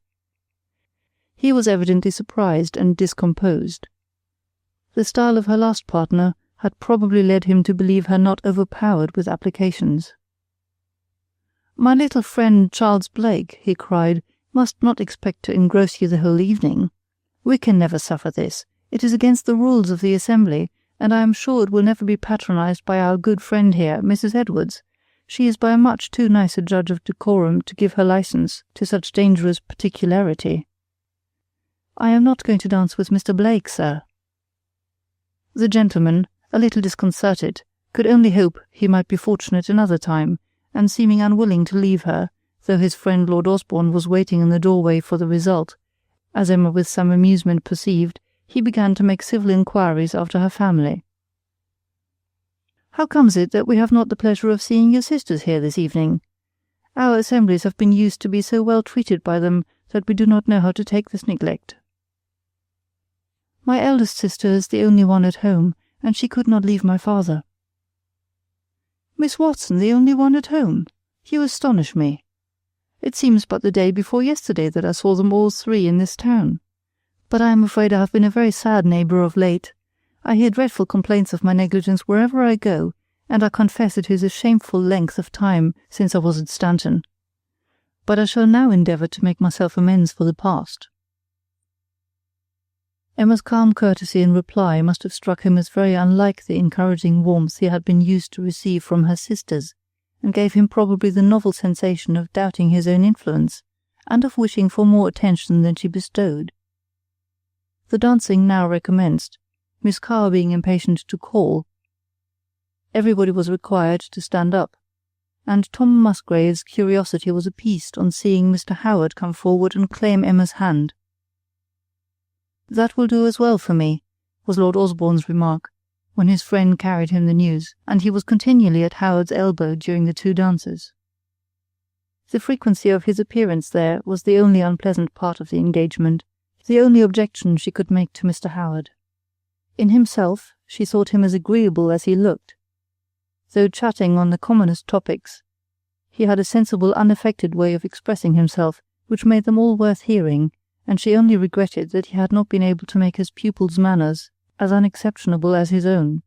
He was evidently surprised and discomposed. The style of her last partner had probably led him to believe her not overpowered with applications. "My little friend Charles Blake," he cried, "must not expect to engross you the whole evening. We can never suffer this. It is against the rules of the assembly, and I am sure it will never be patronized by our good friend here, Mrs. Edwards. She is by a much too nice a judge of decorum to give her license to such dangerous particularity." "I am not going to dance with Mr. Blake, sir." The gentleman, a little disconcerted, could only hope he might be fortunate another time, and seeming unwilling to leave her, though his friend Lord Osborne was waiting in the doorway for the result, as Emma with some amusement perceived, he began to make civil inquiries after her family. "How comes it that we have not the pleasure of seeing your sisters here this evening? Our assemblies have been used to be so well treated by them that we do not know how to take this neglect." "My eldest sister is the only one at home, and she could not leave my father." "Miss Watson the only one at home? You astonish me. It seems but the day before yesterday that I saw them all three in this town. But I am afraid I have been a very sad neighbour of late. I hear dreadful complaints of my negligence wherever I go, and I confess it is a shameful length of time since I was at Stanton. But I shall now endeavour to make myself amends for the past." Emma's calm courtesy in reply must have struck him as very unlike the encouraging warmth he had been used to receive from her sisters, and gave him probably the novel sensation of doubting his own influence, and of wishing for more attention than she bestowed. The dancing now recommenced, Miss Carr being impatient to call. Everybody was required to stand up, and Tom Musgrave's curiosity was appeased on seeing Mr. Howard come forward and claim Emma's hand. "That will do as well for me," was Lord Osborne's remark, when his friend carried him the news, and he was continually at Howard's elbow during the two dances. The frequency of his appearance there was the only unpleasant part of the engagement, the only objection she could make to Mr. Howard. In himself, she thought him as agreeable as he looked. Though chatting on the commonest topics, he had a sensible, unaffected way of expressing himself, which made them all worth hearing, and she only regretted that he had not been able to make his pupil's manners as unexceptionable as his own.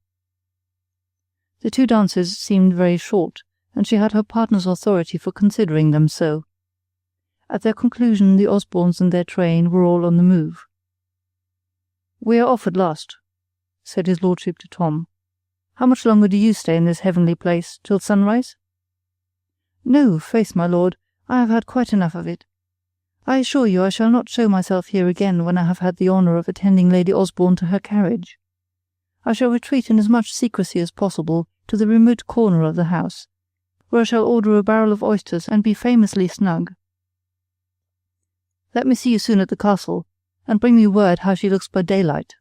The two dances seemed very short, and she had her partner's authority for considering them so. At their conclusion, the Osbornes and their train were all on the move. "We are off at last," said his lordship to Tom. "How much longer do you stay in this heavenly place? Till sunrise?" "No, faith, my lord, I have had quite enough of it. I assure you I shall not show myself here again when I have had the honour of attending Lady Osborne to her carriage. I shall retreat in as much secrecy as possible to the remote corner of the house, where I shall order a barrel of oysters and be famously snug. Let me see you soon at the castle, and bring me word how she looks by daylight."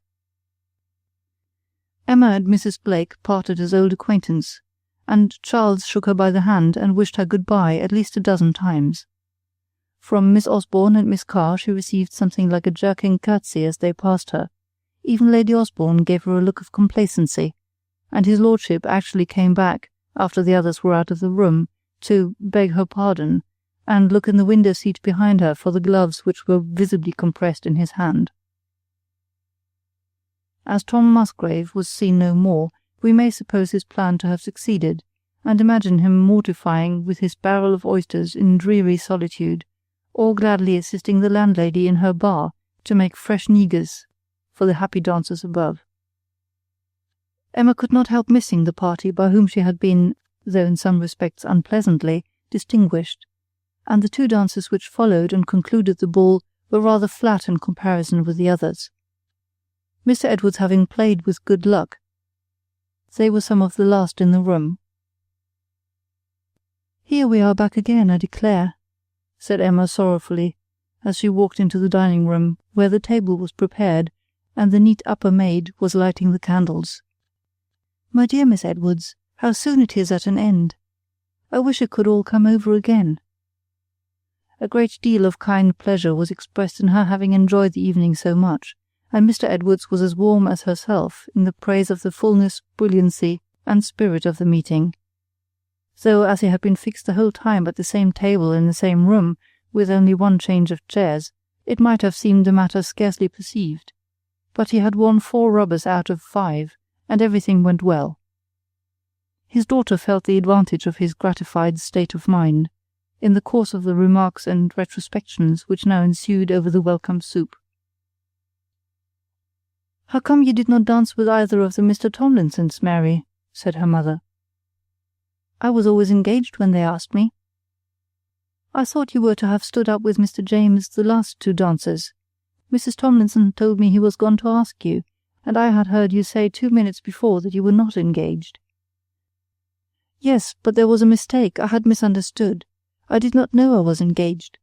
Emma and Mrs. Blake parted as old acquaintance, and Charles shook her by the hand and wished her good-bye at least a dozen times. From Miss Osborne and Miss Carr she received something like a jerking curtsy as they passed her. Even Lady Osborne gave her a look of complacency, and his lordship actually came back, after the others were out of the room, to beg her pardon, and look in the window-seat behind her for the gloves which were visibly compressed in his hand. As Tom Musgrave was seen no more, we may suppose his plan to have succeeded, and imagine him mortifying with his barrel of oysters in dreary solitude, or gladly assisting the landlady in her bar to make fresh negus for the happy dancers above. Emma could not help missing the party by whom she had been, though in some respects unpleasantly, distinguished, and the two dances which followed and concluded the ball were rather flat in comparison with the others. Mr. Edwards having played with good luck, they were some of the last in the room. "Here we are back again, I declare," said Emma sorrowfully, as she walked into the dining-room, where the table was prepared, and the neat upper maid was lighting the candles. "My dear Miss Edwards, how soon it is at an end! I wish it could all come over again." A great deal of kind pleasure was expressed in her having enjoyed the evening so much, and Mr. Edwards was as warm as herself in the praise of the fullness, brilliancy, and spirit of the meeting, though as he had been fixed the whole time at the same table in the same room, with only one change of chairs, it might have seemed a matter scarcely perceived. But he had won 4 rubbers out of 5, and everything went well. His daughter felt the advantage of his gratified state of mind, in the course of the remarks and retrospections which now ensued over the welcome soup. "How come you did not dance with either of the Mr. Tomlinsons, Mary?" said her mother. "I was always engaged when they asked me." "I thought you were to have stood up with Mr. James the last 2 dances. Mrs. Tomlinson told me he was gone to ask you, and I had heard you say 2 minutes before that you were not engaged." "Yes, but there was a mistake. I had misunderstood. I did not know I was engaged.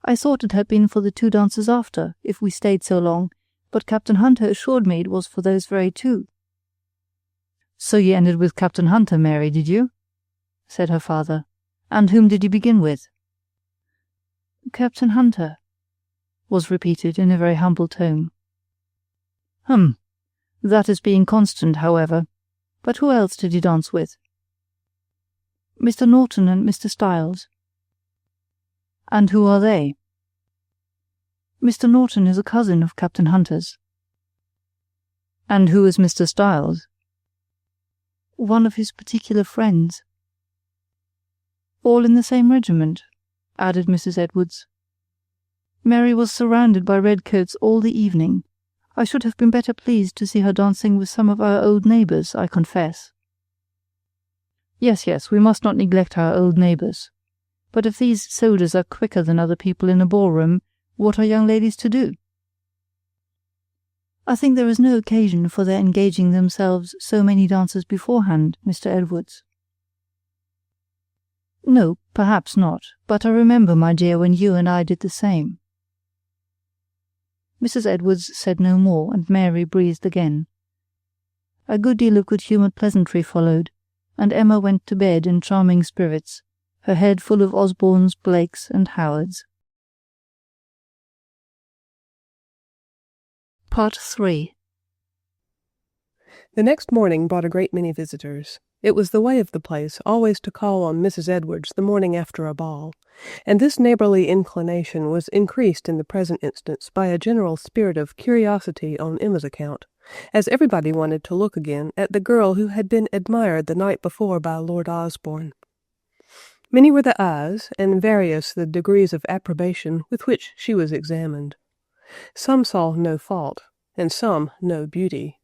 I thought it had been for the 2 dances after, if we stayed so long, but Captain Hunter assured me it was for those very 2. "So you ended with Captain Hunter, Mary, did you?" said her father. "And whom did you begin with?" "Captain Hunter," was repeated in a very humble tone. That is being constant, however. But who else did you dance with?" "Mr. Norton and Mr. Styles." "And who are they?" "Mr. Norton is a cousin of Captain Hunter's." "And who is Mr. Styles?" "One of his particular friends." "All in the same regiment," added Mrs. Edwards. "Mary was surrounded by redcoats all the evening. I should have been better pleased to see her dancing with some of our old neighbours, I confess." Yes, we must not neglect our old neighbours. But if these soldiers are quicker than other people in a ballroom, what are young ladies to do?" "I think there is no occasion for their engaging themselves so many dances beforehand, Mr. Edwards." "No, perhaps not, but I remember, my dear, when you and I did the same." Mrs. Edwards said no more, and Mary breathed again. A good deal of good-humoured pleasantry followed, and Emma went to bed in charming spirits, her head full of Osbornes, Blakes, and Howards. Part 3. The next morning brought a great many visitors. It was the way of the place always to call on Mrs. Edwards the morning after a ball, and this neighbourly inclination was increased in the present instance by a general spirit of curiosity on Emma's account, as everybody wanted to look again at the girl who had been admired the night before by Lord Osborne. Many were the eyes, and various the degrees of approbation with which she was examined. Some saw no fault, and some no beauty.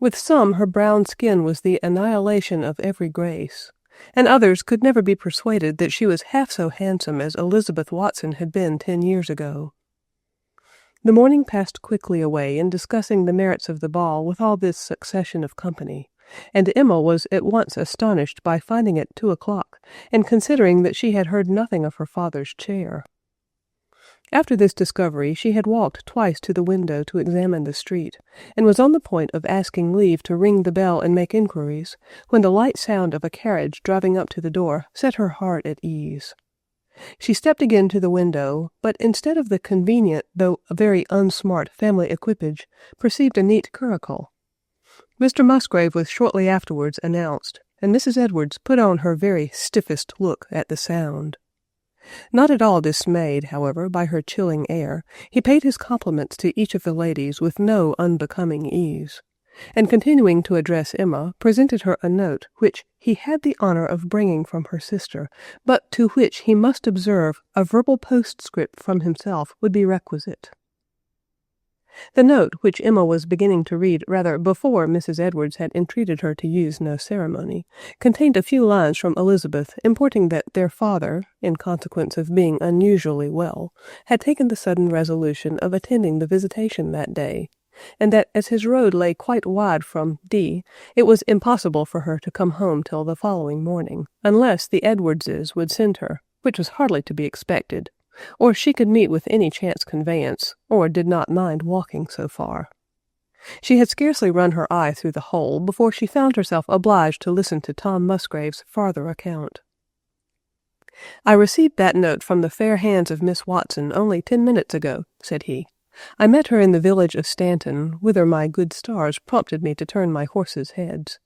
With some her brown skin was the annihilation of every grace, and others could never be persuaded that she was half so handsome as Elizabeth Watson had been 10 years ago. The morning passed quickly away in discussing the merits of the ball with all this succession of company, and Emma was at once astonished by finding it 2 o'clock, and considering that she had heard nothing of her father's chair. After this discovery she had walked twice to the window to examine the street, and was on the point of asking leave to ring the bell and make inquiries, when the light sound of a carriage driving up to the door set her heart at ease. She stepped again to the window, but instead of the convenient, though very unsmart, family equipage, perceived a neat curricle. Mr. Musgrave was shortly afterwards announced, and Mrs. Edwards put on her very stiffest look at the sound. Not at all dismayed, however, by her chilling air, he paid his compliments to each of the ladies with no unbecoming ease, and continuing to address Emma, presented her a note which he had the honour of bringing from her sister, but to which he must observe a verbal postscript from himself would be requisite. The note, which Emma was beginning to read rather before Mrs. Edwards had entreated her to use no ceremony, contained a few lines from Elizabeth importing that their father, in consequence of being unusually well, had taken the sudden resolution of attending the visitation that day, and that as his road lay quite wide from D., it was impossible for her to come home till the following morning, unless the Edwardses would send her, which was hardly to be expected, or she could meet with any chance conveyance, or did not mind walking so far. She had scarcely run her eye through the whole before she found herself obliged to listen to Tom Musgrave's farther account. "I received that note from the fair hands of Miss Watson only 10 minutes ago," said he. "I met her in the village of Stanton, whither my good stars prompted me to turn my horses' heads.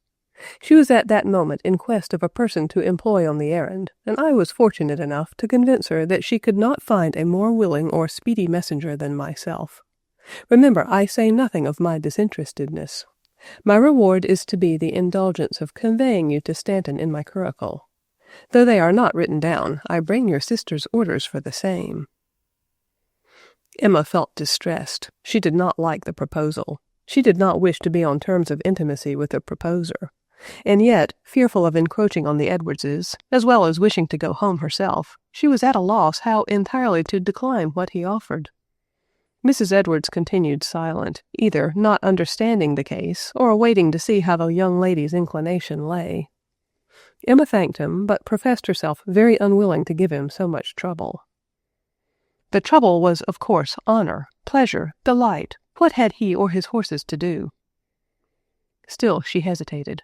She was at that moment in quest of a person to employ on the errand, and I was fortunate enough to convince her that she could not find a more willing or speedy messenger than myself. Remember, I say nothing of my disinterestedness. My reward is to be the indulgence of conveying you to Stanton in my curricle. Though they are not written down, I bring your sister's orders for the same." Emma felt distressed. She did not like the proposal. She did not wish to be on terms of intimacy with the proposer. And yet, fearful of encroaching on the Edwardses, as well as wishing to go home herself, she was at a loss how entirely to decline what he offered. Mrs. Edwards continued silent, either not understanding the case, or waiting to see how the young lady's inclination lay. Emma thanked him, but professed herself very unwilling to give him so much trouble. The trouble was, of course, honour, pleasure, delight. What had he or his horses to do? Still she hesitated.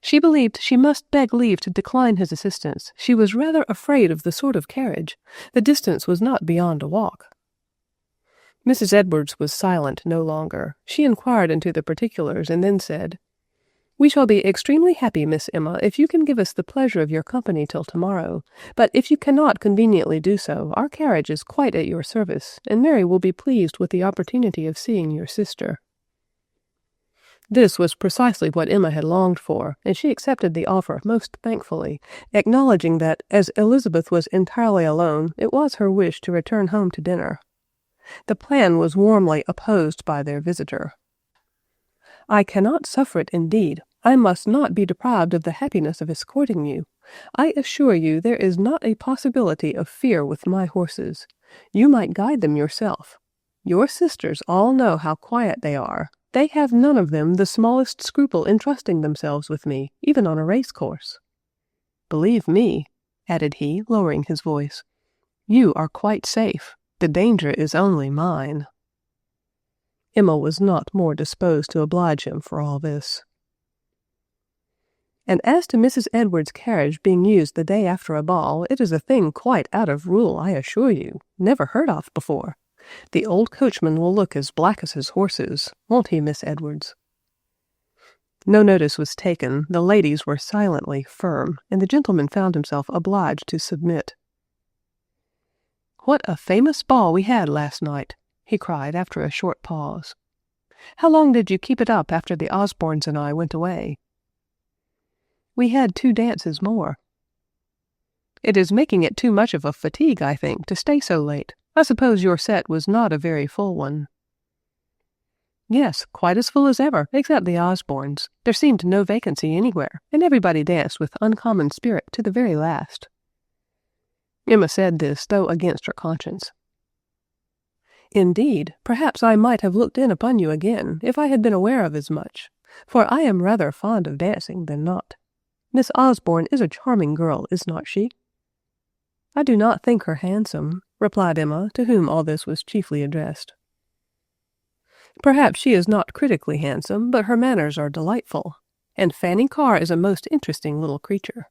She believed she must beg leave to decline his assistance. She was rather afraid of the sort of carriage. The distance was not beyond a walk. Mrs. Edwards was silent no longer. She inquired into the particulars, and then said, "We shall be extremely happy, Miss Emma, if you can give us the pleasure of your company till tomorrow. But if you cannot conveniently do so, our carriage is quite at your service, and Mary will be pleased with the opportunity of seeing your sister." This was precisely what Emma had longed for, and she accepted the offer most thankfully, acknowledging that, as Elizabeth was entirely alone, it was her wish to return home to dinner. The plan was warmly opposed by their visitor. "I cannot suffer it, indeed. I must not be deprived of the happiness of escorting you. I assure you there is not a possibility of fear with my horses. You might guide them yourself. Your sisters all know how quiet they are. They have none of them the smallest scruple in trusting themselves with me, even on a race-course. Believe me," added he, lowering his voice, "you are quite safe. The danger is only mine." Emma was not more disposed to oblige him for all this. "And as to Mrs. Edwards' carriage being used the day after a ball, it is a thing quite out of rule, I assure you, never heard of before. The old coachman will look as black as his horses, won't he, Miss Edwards?" No notice was taken. The ladies were silently firm, and the gentleman found himself obliged to submit. "What a famous ball we had last night!" he cried after a short pause. "How long did you keep it up after the Osbornes and I went away?" "We had 2 dances more." It is making it too much of a fatigue, I think, to stay so late. I suppose your set was not a very full one." "Yes, quite as full as ever, except the Osbornes. There seemed no vacancy anywhere, and everybody danced with uncommon spirit to the very last." Emma said this, though against her conscience. "Indeed, perhaps I might have looked in upon you again, if I had been aware of as much, for I am rather fond of dancing than not. Miss Osborne is a charming girl, is not she?" "I do not think her handsome," replied Emma, to whom all this was chiefly addressed. "Perhaps she is not critically handsome, but her manners are delightful, and Fanny Carr is a most interesting little creature.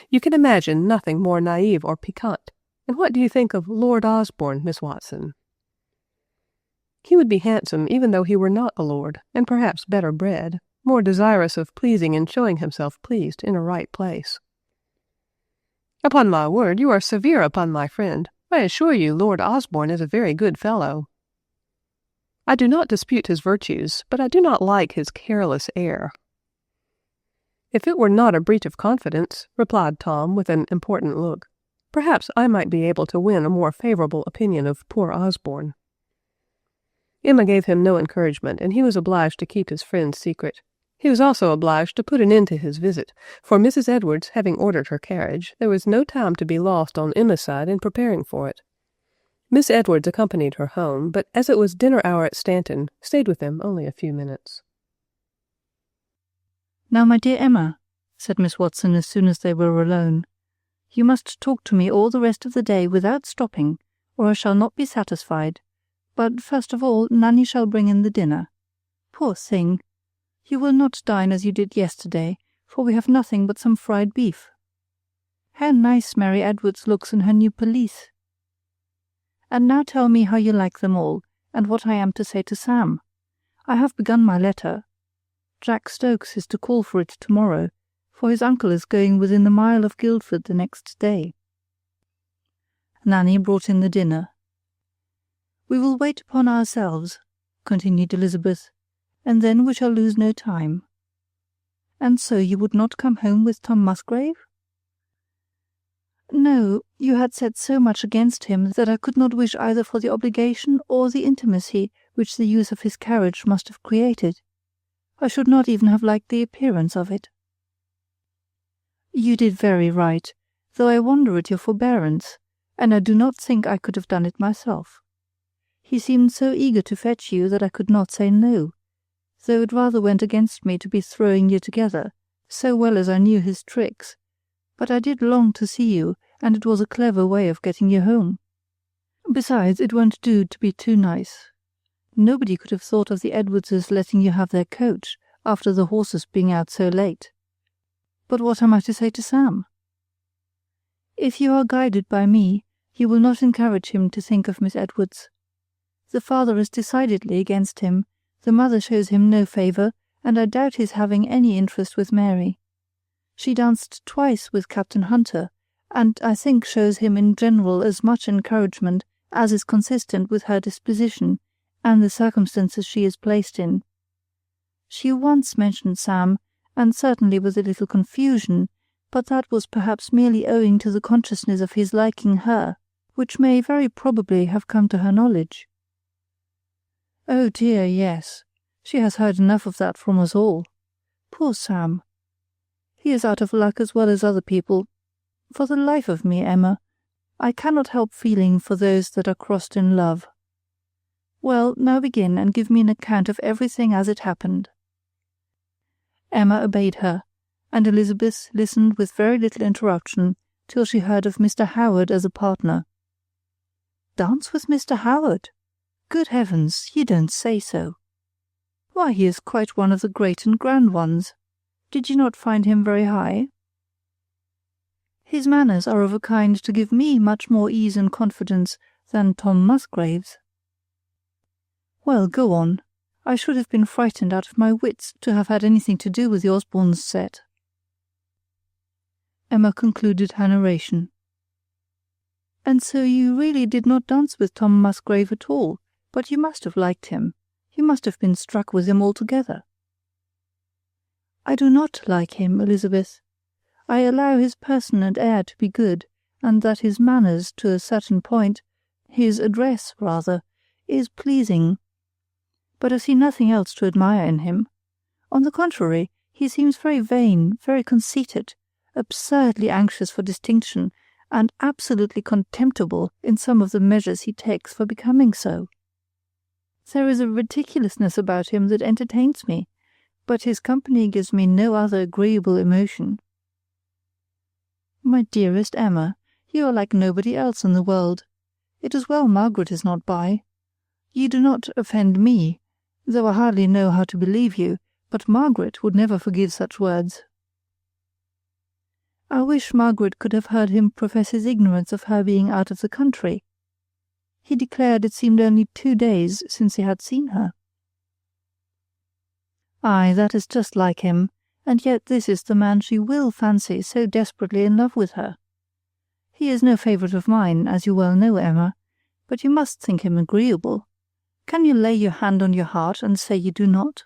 You can imagine nothing more naive or piquant. And what do you think of Lord Osborne, Miss Watson?" "He would be handsome even though he were not a lord, and perhaps better bred, more desirous of pleasing and showing himself pleased in a right place." "Upon my word, you are severe upon my friend. I assure you Lord Osborne is a very good fellow." "I do not dispute his virtues, but I do not like his careless air." "If it were not a breach of confidence," replied Tom, with an important look, "perhaps I might be able to win a more favorable opinion of poor Osborne." Emma gave him no encouragement, and he was obliged to keep his friend's secret. He was also obliged to put an end to his visit, for Mrs. Edwards having ordered her carriage, there was no time to be lost on Emma's side in preparing for it. Miss Edwards accompanied her home, but as it was dinner hour at Stanton, stayed with them only a few minutes. "Now, my dear Emma," said Miss Watson as soon as they were alone, "you must talk to me all the rest of the day without stopping, or I shall not be satisfied. But first of all, Nanny shall bring in the dinner. Poor thing! You will not dine as you did yesterday, for we have nothing but some fried beef. How nice Mary Edwards looks in her new pelisse! And now tell me how you like them all, and what I am to say to Sam. I have begun my letter. Jack Stokes is to call for it tomorrow, for his uncle is going within a mile of Guildford the next day." Nanny brought in the dinner. "We will wait upon ourselves," continued Elizabeth, "and then we shall lose no time. And so you would not come home with Tom Musgrave?" "No, you had said so much against him that I could not wish either for the obligation or the intimacy which the use of his carriage must have created. I should not even have liked the appearance of it." "You did very right, though I wonder at your forbearance, and I do not think I could have done it myself. He seemed so eager to fetch you that I could not say no, though it rather went against me to be throwing you together, so well as I knew his tricks. But I did long to see you, and it was a clever way of getting you home. Besides, it won't do to be too nice. Nobody could have thought of the Edwardses letting you have their coach, after the horses being out so late. But what am I to say to Sam? If you are guided by me, you will not encourage him to think of Miss Edwards. The father is decidedly against him, the mother shows him no favour, and I doubt his having any interest with Mary. She danced twice with Captain Hunter, and I think shows him in general as much encouragement as is consistent with her disposition and the circumstances she is placed in. She once mentioned Sam, and certainly with a little confusion, but that was perhaps merely owing to the consciousness of his liking her, which may very probably have come to her knowledge. Oh dear, yes, she has heard enough of that from us all. Poor Sam! He is out of luck as well as other people. For the life of me, Emma, I cannot help feeling for those that are crossed in love. Well, now begin, and give me an account of everything as it happened." Emma obeyed her, and Elizabeth listened with very little interruption till she heard of Mr. Howard as a partner. "Dance with Mr. Howard? Good heavens, you don't say so! Why, he is quite one of the great and grand ones. Did you not find him very high?" "His manners are of a kind to give me much more ease and confidence than Tom Musgrave's." "Well, go on. I should have been frightened out of my wits to have had anything to do with the Osborne's set." Emma concluded her narration. "And so you really did not dance with Tom Musgrave at all, but you must have liked him. You must have been struck with him altogether." "I do not like him, Elizabeth. I allow his person and air to be good, and that his manners, to a certain point, his address, rather, is pleasing. But I see nothing else to admire in him. On the contrary, he seems very vain, very conceited, absurdly anxious for distinction, and absolutely contemptible in some of the measures he takes for becoming so. There is a ridiculousness about him that entertains me, but his company gives me no other agreeable emotion. My dearest Emma, you are like nobody else in the world. It is well Margaret is not by. You do not offend me, though I hardly know how to believe you, but Margaret would never forgive such words. I wish Margaret could have heard him profess his ignorance of her being out of the country. He declared it seemed only 2 days since he had seen her. Ay, that is just like him, and yet this is the man she will fancy so desperately in love with her. He is no favourite of mine, as you well know, Emma, but you must think him agreeable. Can you lay your hand on your heart and say you do not?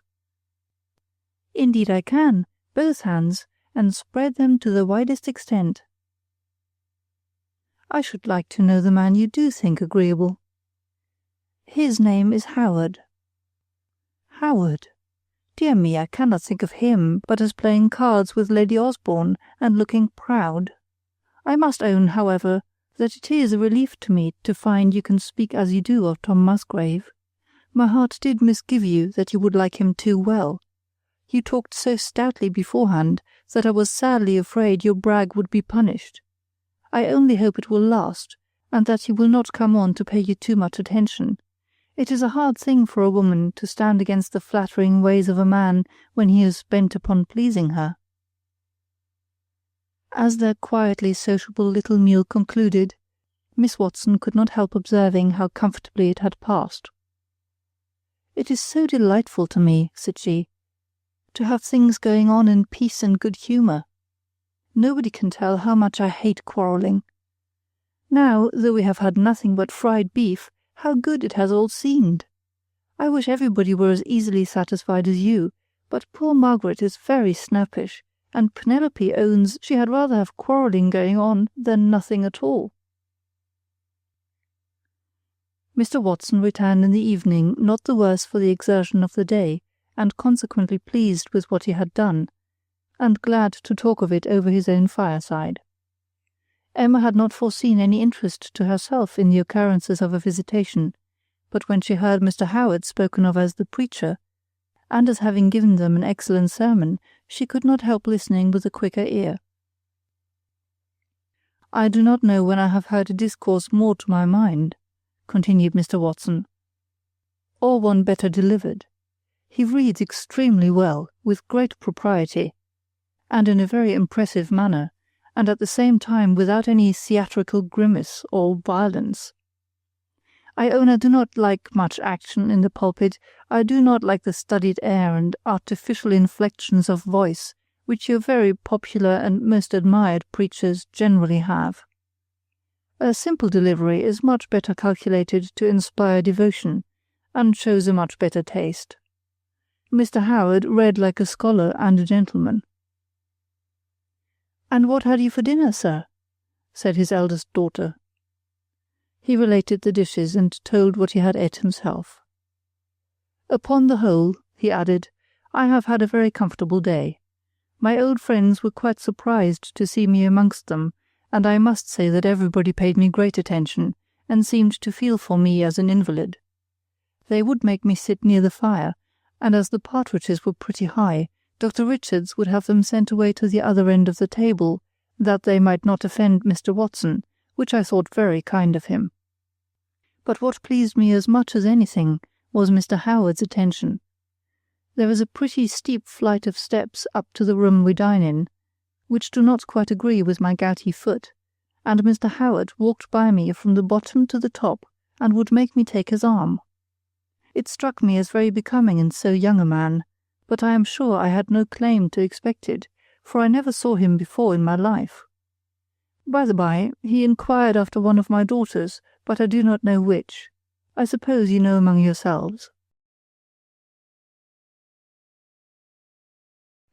Indeed I can, both hands, and spread them to the widest extent. I should like to know the man you do think agreeable. His name is Howard. Howard? Dear me, I cannot think of him but as playing cards with Lady Osborne and looking proud. I must own, however, that it is a relief to me to find you can speak as you do of Tom Musgrave. My heart did misgive you that you would like him too well. You talked so stoutly beforehand that I was sadly afraid your brag would be punished. I only hope it will last, and that he will not come on to pay you too much attention. It is a hard thing for a woman to stand against the flattering ways of a man when he is bent upon pleasing her. As their quietly sociable little meal concluded, Miss Watson could not help observing how comfortably it had passed. "It is so delightful to me," said she, "to have things going on in peace and good humour. Nobody can tell how much I hate quarrelling. Now, though we have had nothing but fried beef, how good it has all seemed! I wish everybody were as easily satisfied as you, but poor Margaret is very snappish, and Penelope owns she had rather have quarrelling going on than nothing at all." Mr. Watson returned in the evening not the worse for the exertion of the day, and consequently pleased with what he had done, and glad to talk of it over his own fireside. Emma had not foreseen any interest to herself in the occurrences of a visitation, but when she heard Mr. Howard spoken of as the preacher, and as having given them an excellent sermon, she could not help listening with a quicker ear. "I do not know when I have heard a discourse more to my mind," continued Mr. Watson, "or one better delivered. He reads extremely well, with great propriety, and in a very impressive manner, and at the same time without any theatrical grimace or violence. I own I do not like much action in the pulpit. I do not like the studied air and artificial inflections of voice which your very popular and most admired preachers generally have. A simple delivery is much better calculated to inspire devotion, and shows a much better taste. Mr. Howard read like a scholar and a gentleman." "And what had you for dinner, sir?" said his eldest daughter. He related the dishes and told what he had ate himself. "Upon the whole," he added, "I have had a very comfortable day. My old friends were quite surprised to see me amongst them, and I must say that everybody paid me great attention, and seemed to feel for me as an invalid. They would make me sit near the fire, and as the partridges were pretty high, Dr. Richards would have them sent away to the other end of the table, that they might not offend Mr. Watson, which I thought very kind of him. But what pleased me as much as anything was Mr. Howard's attention. There is a pretty steep flight of steps up to the room we dine in, which do not quite agree with my gouty foot, and Mr. Howard walked by me from the bottom to the top, and would make me take his arm. It struck me as very becoming in so young a man, but I am sure I had no claim to expect it, for I never saw him before in my life. By the by, he inquired after one of my daughters, but I do not know which. I suppose you know among yourselves."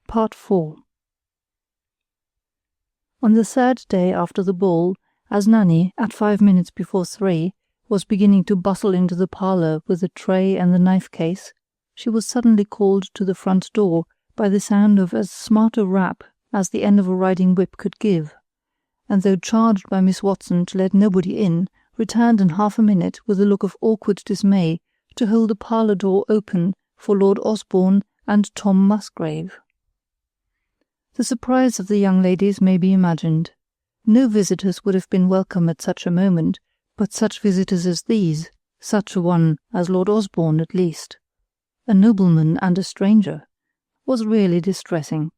Part 4. On the third day after the ball, As Nanny, at 5 minutes before 3, was beginning to bustle into the parlour with the tray and the knife-case, she was suddenly called to the front door by the sound of as smart a rap as the end of a riding-whip could give, and though charged by Miss Watson to let nobody in, returned in half a minute with a look of awkward dismay to hold the parlour door open for Lord Osborne and Tom Musgrave. The surprise of the young ladies may be imagined. No visitors would have been welcome at such a moment, but such visitors as these, such a one as Lord Osborne at least, a nobleman and a stranger, was really distressing.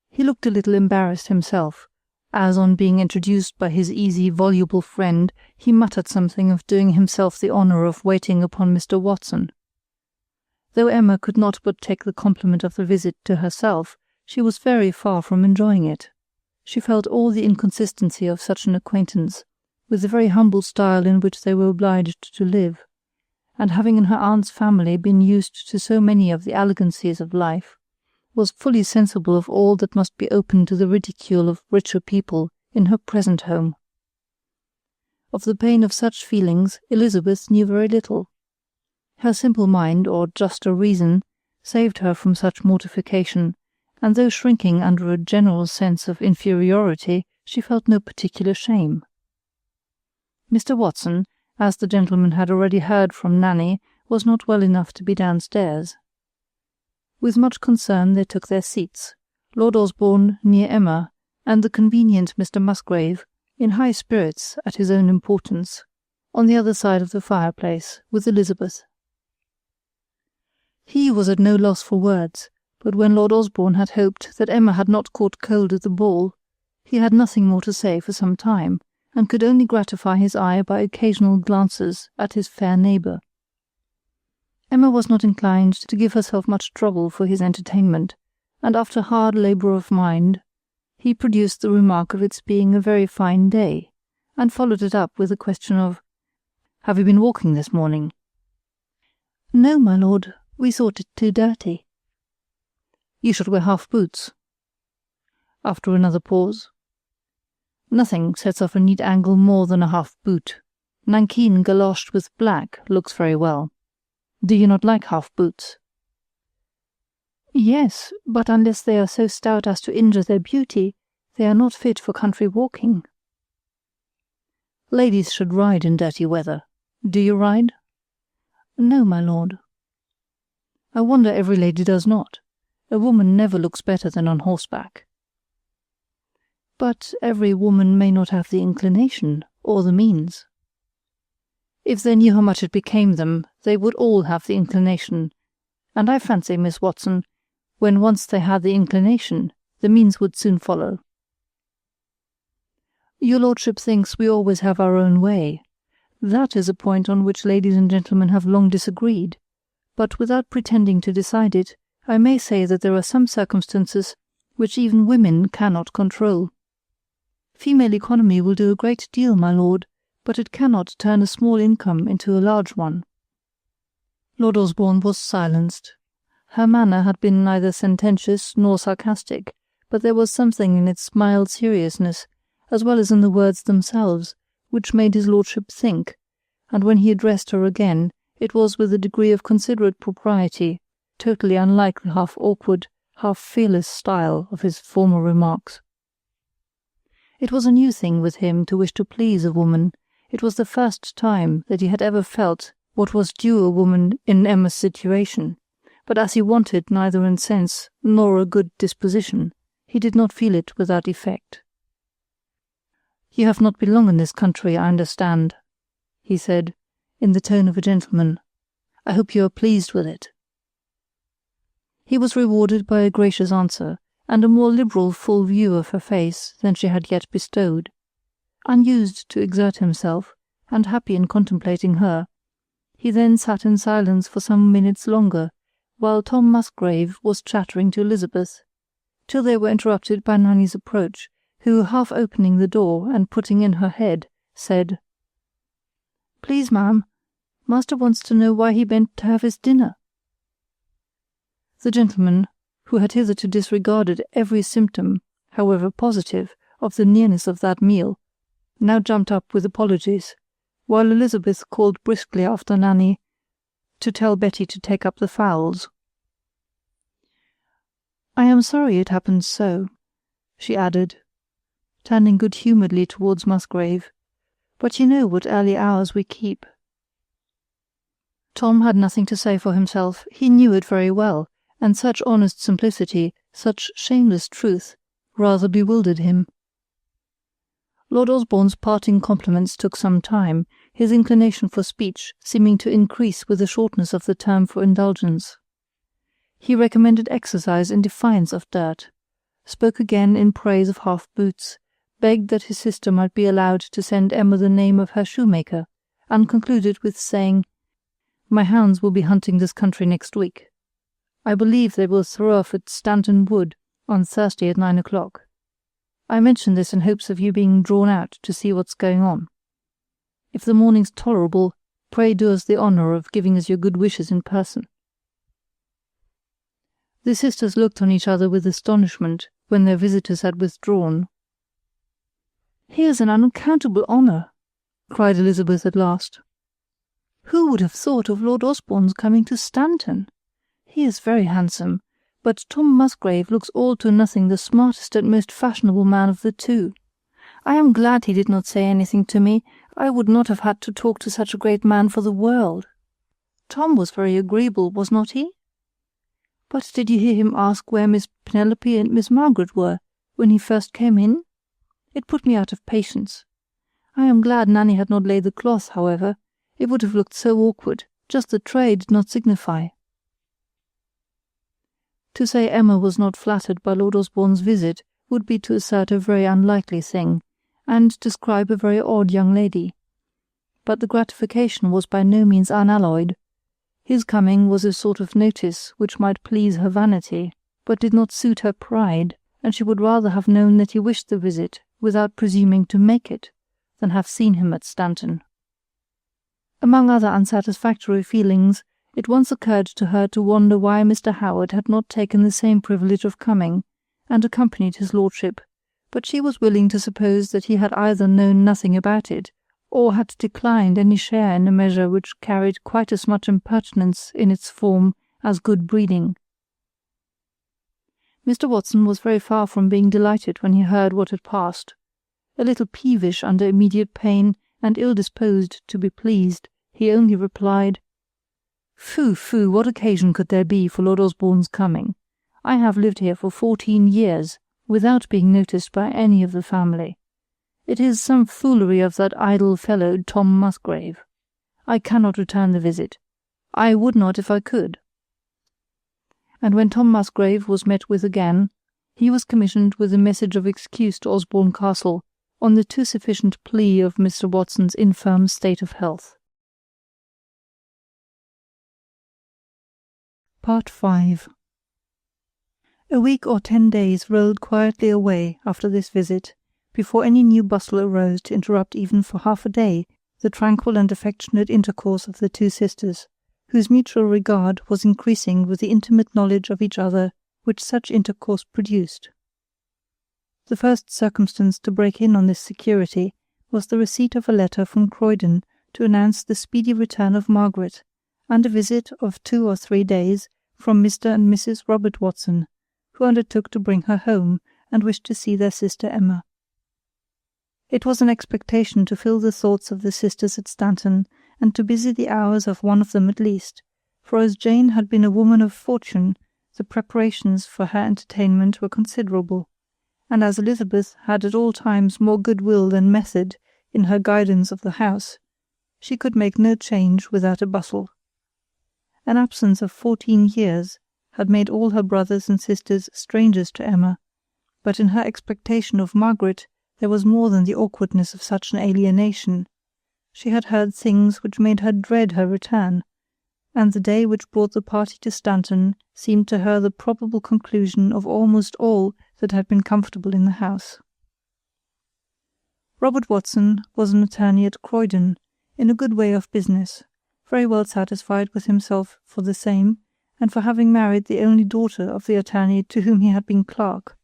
He looked a little embarrassed himself, as on being introduced by his easy, voluble friend, he muttered something of doing himself the honour of waiting upon Mr. Watson. Though Emma could not but take the compliment of the visit to herself, she was very far from enjoying it. She felt all the inconsistency of such an acquaintance, with the very humble style in which they were obliged to live, and having in her aunt's family been used to so many of the elegancies of life, was fully sensible of all that must be open to the ridicule of richer people in her present home. Of the pain of such feelings Elizabeth knew very little. Her simple mind, or juster reason, saved her from such mortification, and though shrinking under a general sense of inferiority, she felt no particular shame. Mr. Watson, as the gentleman had already heard from Nanny, was not well enough to be downstairs. With much concern they took their seats, Lord Osborne near Emma, and the convenient Mr. Musgrave, in high spirits at his own importance, on the other side of the fireplace, with Elizabeth. He was at no loss for words, but when Lord Osborne had hoped that Emma had not caught cold at the ball, he had nothing more to say for some time, and could only gratify his eye by occasional glances at his fair neighbour. Emma was not inclined to give herself much trouble for his entertainment, and after hard labour of mind, he produced the remark of its being a very fine day, and followed it up with the question of, "Have you been walking this morning?" "No, my lord, we thought it too dirty." "You should wear half-boots." After another pause, "Nothing sets off a neat angle more than a half-boot. Nankeen galoshed with black looks very well. Do you not like half-boots?" "Yes, but unless they are so stout as to injure their beauty, they are not fit for country walking." "Ladies should ride in dirty weather. Do you ride?" "No, my lord." "I wonder every lady does not. A woman never looks better than on horseback." "But every woman may not have the inclination, or the means." "If they knew how much it became them, they would all have the inclination, and I fancy, Miss Watson, when once they had the inclination, the means would soon follow." "Your lordship thinks we always have our own way. That is a point on which ladies and gentlemen have long disagreed, but without pretending to decide it, I may say that there are some circumstances which even women cannot control. Female economy will do a great deal, my lord, but it cannot turn a small income into a large one." Lord Osborne was silenced. Her manner had been neither sententious nor sarcastic, but there was something in its mild seriousness, as well as in the words themselves, which made his lordship think, and when he addressed her again, it was with a degree of considerate propriety, totally unlike the half-awkward, half-fearless style of his former remarks. It was a new thing with him to wish to please a woman. It was the first time that he had ever felt what was due a woman in Emma's situation, but as he wanted neither in sense nor a good disposition, he did not feel it without effect. "You have not been long in this country, I understand," he said, in the tone of a gentleman. "I hope you are pleased with it." He was rewarded by a gracious answer, and a more liberal full view of her face than she had yet bestowed. Unused to exert himself, and happy in contemplating her, he then sat in silence for some minutes longer, while Tom Musgrave was chattering to Elizabeth, till they were interrupted by Nanny's approach, who, half opening the door and putting in her head, said, "Please, ma'am, master wants to know why he bent to have his dinner." The gentleman, who had hitherto disregarded every symptom, however positive, of the nearness of that meal, now jumped up with apologies, while Elizabeth called briskly after Nanny to tell Betty to take up the fowls. "I am sorry it happened so," she added, turning good-humouredly towards Musgrave, "but you know what early hours we keep." Tom had nothing to say for himself. He knew it very well, and such honest simplicity, such shameless truth, rather bewildered him. Lord Osborne's parting compliments took some time, his inclination for speech seeming to increase with the shortness of the term for indulgence. He recommended exercise in defiance of dirt, spoke again in praise of half-boots, begged that his sister might be allowed to send Emma the name of her shoemaker, and concluded with saying, "My hounds will be hunting this country next week. I believe they will throw off at Stanton Wood on Thursday at 9 o'clock. I mention this in hopes of you being drawn out to see what's going on. If the morning's tolerable, pray do us the honour of giving us your good wishes in person." The sisters looked on each other with astonishment when their visitors had withdrawn. "Here's an unaccountable honour," cried Elizabeth at last. "Who would have thought of Lord Osborne's coming to Stanton? He is very handsome, but Tom Musgrave looks all to nothing the smartest and most fashionable man of the two. I am glad he did not say anything to me. I would not have had to talk to such a great man for the world. Tom was very agreeable, was not he? But did you hear him ask where Miss Penelope and Miss Margaret were when he first came in? It put me out of patience. I am glad Nanny had not laid the cloth, however. It would have looked so awkward. Just the tray did not signify." To say Emma was not flattered by Lord Osborne's visit would be to assert a very unlikely thing, and describe a very odd young lady. But the gratification was by no means unalloyed. His coming was a sort of notice which might please her vanity, but did not suit her pride, and she would rather have known that he wished the visit, without presuming to make it, than have seen him at Stanton. Among other unsatisfactory feelings, it once occurred to her to wonder why Mr. Howard had not taken the same privilege of coming, and accompanied his lordship, but she was willing to suppose that he had either known nothing about it, or had declined any share in a measure which carried quite as much impertinence in its form as good breeding. Mr. Watson was very far from being delighted when he heard what had passed. A little peevish under immediate pain, and ill-disposed to be pleased, he only replied, "Phoo, phoo, what occasion could there be for Lord Osborne's coming? I have lived here for 14 years, without being noticed by any of the family. It is some foolery of that idle fellow Tom Musgrave. I cannot return the visit. I would not if I could." And when Tom Musgrave was met with again, he was commissioned with a message of excuse to Osborne Castle, on the too sufficient plea of Mr. Watson's infirm state of health. Part 5. A week or 10 days rolled quietly away after this visit, before any new bustle arose to interrupt even for half a day the tranquil and affectionate intercourse of the two sisters, whose mutual regard was increasing with the intimate knowledge of each other which such intercourse produced. The first circumstance to break in on this security was the receipt of a letter from Croydon to announce the speedy return of Margaret, and a visit of 2 or 3 days from Mr. and Mrs. Robert Watson, who undertook to bring her home, and wished to see their sister Emma. It was an expectation to fill the thoughts of the sisters at Stanton, and to busy the hours of one of them at least, for as Jane had been a woman of fortune, the preparations for her entertainment were considerable, and as Elizabeth had at all times more good-will than method in her guidance of the house, she could make no change without a bustle. An absence of 14 years had made all her brothers and sisters strangers to Emma, but in her expectation of Margaret there was more than the awkwardness of such an alienation. She had heard things which made her dread her return, and the day which brought the party to Stanton seemed to her the probable conclusion of almost all that had been comfortable in the house. Robert Watson was an attorney at Croydon, in a good way of business, very well satisfied with himself for the same, and for having married the only daughter of the attorney to whom he had been clerk,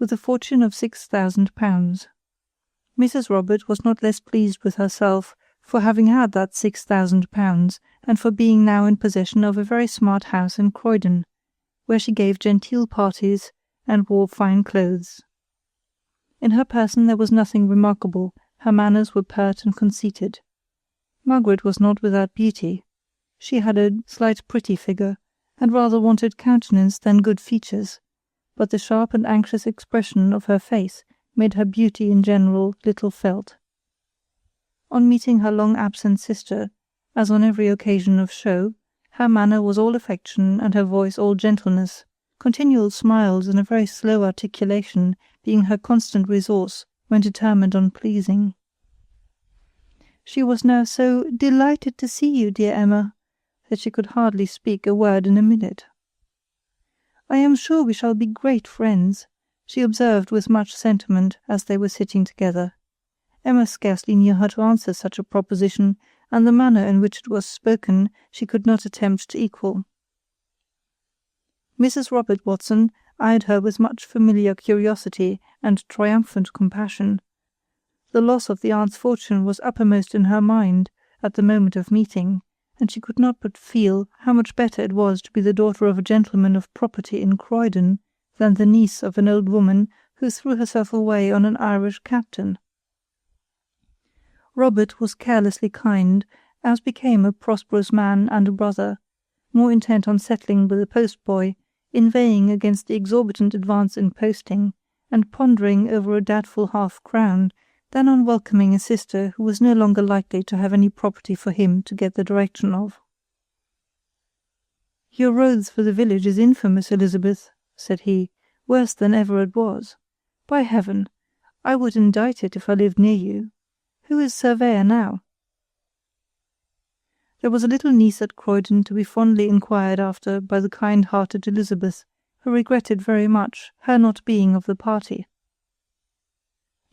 with a fortune of £6,000. Mrs. Robert was not less pleased with herself for having had that £6,000, and for being now in possession of a very smart house in Croydon, where she gave genteel parties and wore fine clothes. In her person there was nothing remarkable, her manners were pert and conceited. Margaret was not without beauty. She had a slight pretty figure, and rather wanted countenance than good features, but the sharp and anxious expression of her face made her beauty in general little felt. On meeting her long-absent sister, as on every occasion of show, her manner was all affection and her voice all gentleness, continual smiles and a very slow articulation being her constant resource when determined on pleasing. She was now so delighted to see you, dear Emma, that she could hardly speak a word in a minute. I am sure we shall be great friends, she observed with much sentiment as they were sitting together. Emma scarcely knew how to answer such a proposition, and the manner in which it was spoken she could not attempt to equal. Mrs. Robert Watson eyed her with much familiar curiosity and triumphant compassion. The loss of the aunt's fortune was uppermost in her mind at the moment of meeting, and she could not but feel how much better it was to be the daughter of a gentleman of property in Croydon than the niece of an old woman who threw herself away on an Irish captain. Robert was carelessly kind, as became a prosperous man and a brother, more intent on settling with the post-boy, inveighing against the exorbitant advance in posting, and pondering over a doubtful half-crown, than on welcoming a sister who was no longer likely to have any property for him to get the direction of. "Your roads for the village is infamous, Elizabeth," said he, "worse than ever it was. By heaven, I would indict it if I lived near you. Who is surveyor now?" There was a little niece at Croydon to be fondly inquired after by the kind-hearted Elizabeth, who regretted very much her not being of the party.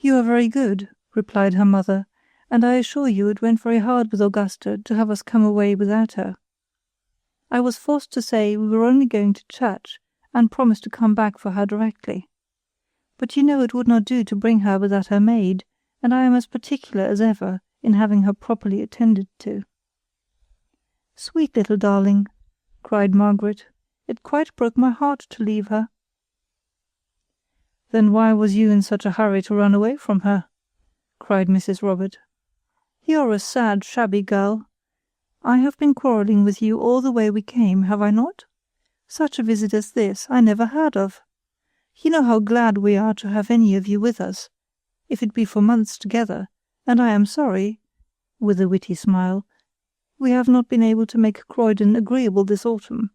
"You are very good," replied her mother, "and I assure you it went very hard with Augusta to have us come away without her. I was forced to say we were only going to church, and promised to come back for her directly. But you know it would not do to bring her without her maid, and I am as particular as ever in having her properly attended to." "Sweet little darling," cried Margaret, "it quite broke my heart to leave her." "Then why was you in such a hurry to run away from her?" cried Mrs. Robert. "You're a sad, shabby girl. I have been quarrelling with you all the way we came, have I not? Such a visit as this I never heard of. You know how glad we are to have any of you with us, if it be for months together, and I am sorry," with a witty smile, "we have not been able to make Croydon agreeable this autumn."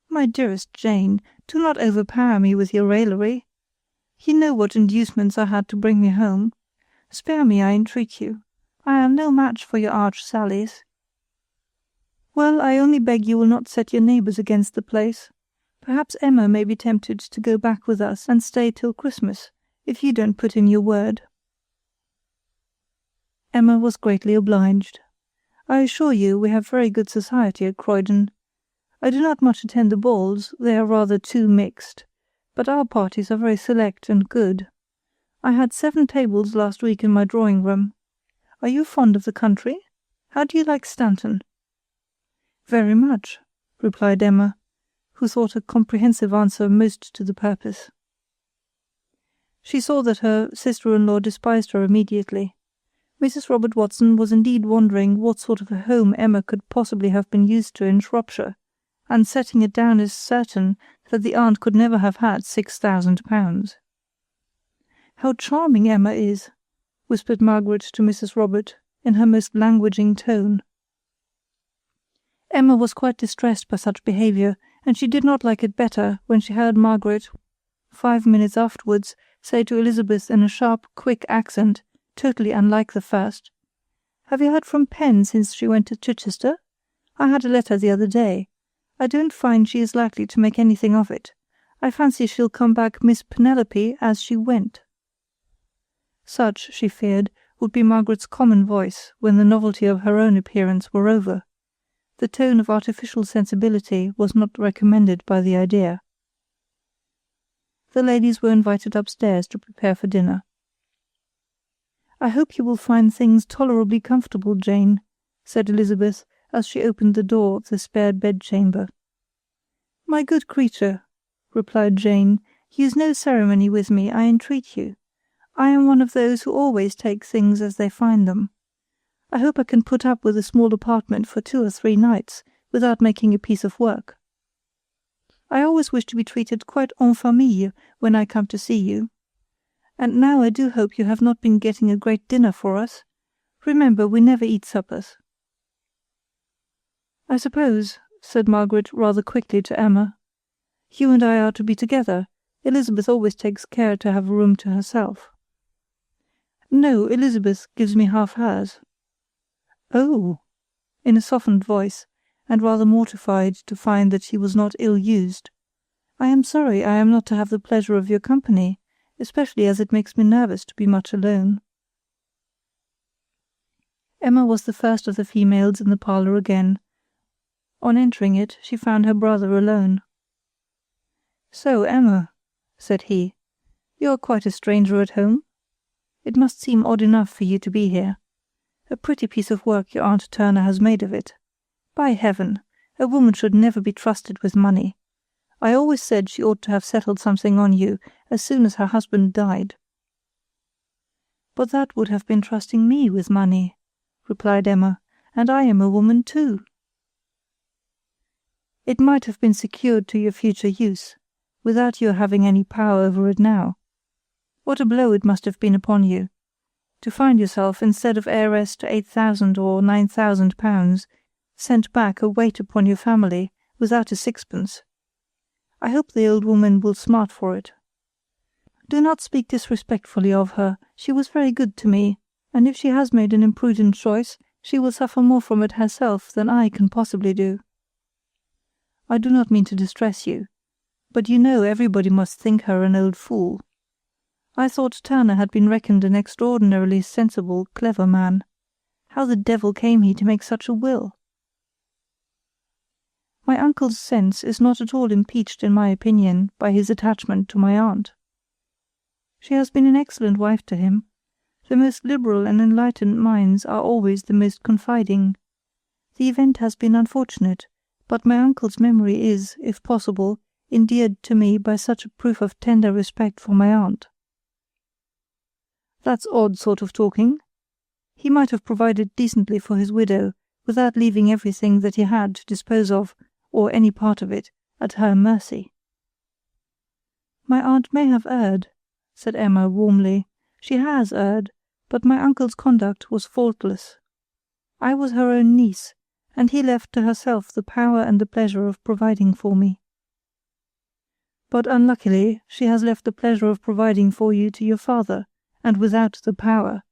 "My dearest Jane, do not overpower me with your raillery. You know what inducements I had to bring me home. Spare me, I entreat you. I am no match for your arch sallies." "Well, I only beg you will not set your neighbours against the place. Perhaps Emma may be tempted to go back with us and stay till Christmas, if you don't put in your word." Emma was greatly obliged. "I assure you we have very good society at Croydon. I do not much attend the balls, they are rather too mixed, but our parties are very select and good. I had 7 tables last week in my drawing-room. Are you fond of the country? How do you like Stanton?" "Very much," replied Emma, who thought a comprehensive answer most to the purpose. She saw that her sister-in-law despised her immediately. Mrs. Robert Watson was indeed wondering what sort of a home Emma could possibly have been used to in Shropshire, and setting it down as certain that the aunt could never have had £6,000. "How charming Emma is!" whispered Margaret to Mrs. Robert, in her most languaging tone. Emma was quite distressed by such behaviour, and she did not like it better when she heard Margaret, 5 minutes afterwards, say to Elizabeth in a sharp, quick accent, totally unlike the first, "Have you heard from Penn since she went to Chichester? I had a letter the other day. I don't find she is likely to make anything of it. I fancy she'll come back Miss Penelope as she went." Such, she feared, would be Margaret's common voice when the novelty of her own appearance were over. The tone of artificial sensibility was not recommended by the idea. The ladies were invited upstairs to prepare for dinner. "I hope you will find things tolerably comfortable, Jane," said Elizabeth, as she opened the door of the spare bedchamber. "My good creature," replied Jane, "use no ceremony with me, I entreat you. I am one of those who always take things as they find them. I hope I can put up with a small apartment for 2 or 3 nights, without making a piece of work. I always wish to be treated quite en famille when I come to see you. And now I do hope you have not been getting a great dinner for us. Remember, we never eat suppers." "I suppose," said Margaret rather quickly to Emma, "you and I are to be together. Elizabeth always takes care to have a room to herself." "No, Elizabeth gives me half hers." "Oh!" in a softened voice, and rather mortified to find that she was not ill-used. "I am sorry I am not to have the pleasure of your company, especially as it makes me nervous to be much alone." Emma was the first of the females in the parlour again. On entering it, she found her brother alone. "So, Emma," said he, "you are quite a stranger at home? It must seem odd enough for you to be here. A pretty piece of work your Aunt Turner has made of it. By heaven, a woman should never be trusted with money. I always said she ought to have settled something on you as soon as her husband died." "But that would have been trusting me with money," replied Emma, "and I am a woman too." "It might have been secured to your future use, without your having any power over it now. What a blow it must have been upon you, to find yourself, instead of heiress to 8,000 or 9,000 pounds, sent back a weight upon your family, without a sixpence. I hope the old woman will smart for it. Do not speak disrespectfully of her. She was very good to me, and if she has made an imprudent choice, she will suffer more from it herself than I can possibly do. I do not mean to distress you, but you know everybody must think her an old fool. I thought Turner had been reckoned an extraordinarily sensible, clever man. How the devil came he to make such a will? My uncle's sense is not at all impeached in my opinion by his attachment to my aunt. She has been an excellent wife to him. The most liberal and enlightened minds are always the most confiding. The event has been unfortunate, but my uncle's memory is, if possible, endeared to me by such a proof of tender respect for my aunt." "That's odd sort of talking. He might have provided decently for his widow, without leaving everything that he had to dispose of, or any part of it, at her mercy." "My aunt may have erred," said Emma warmly. "She has erred, but my uncle's conduct was faultless. I was her own niece, and he left to herself the power and the pleasure of providing for me. But unluckily she has left the pleasure of providing for you to your father, and without the power.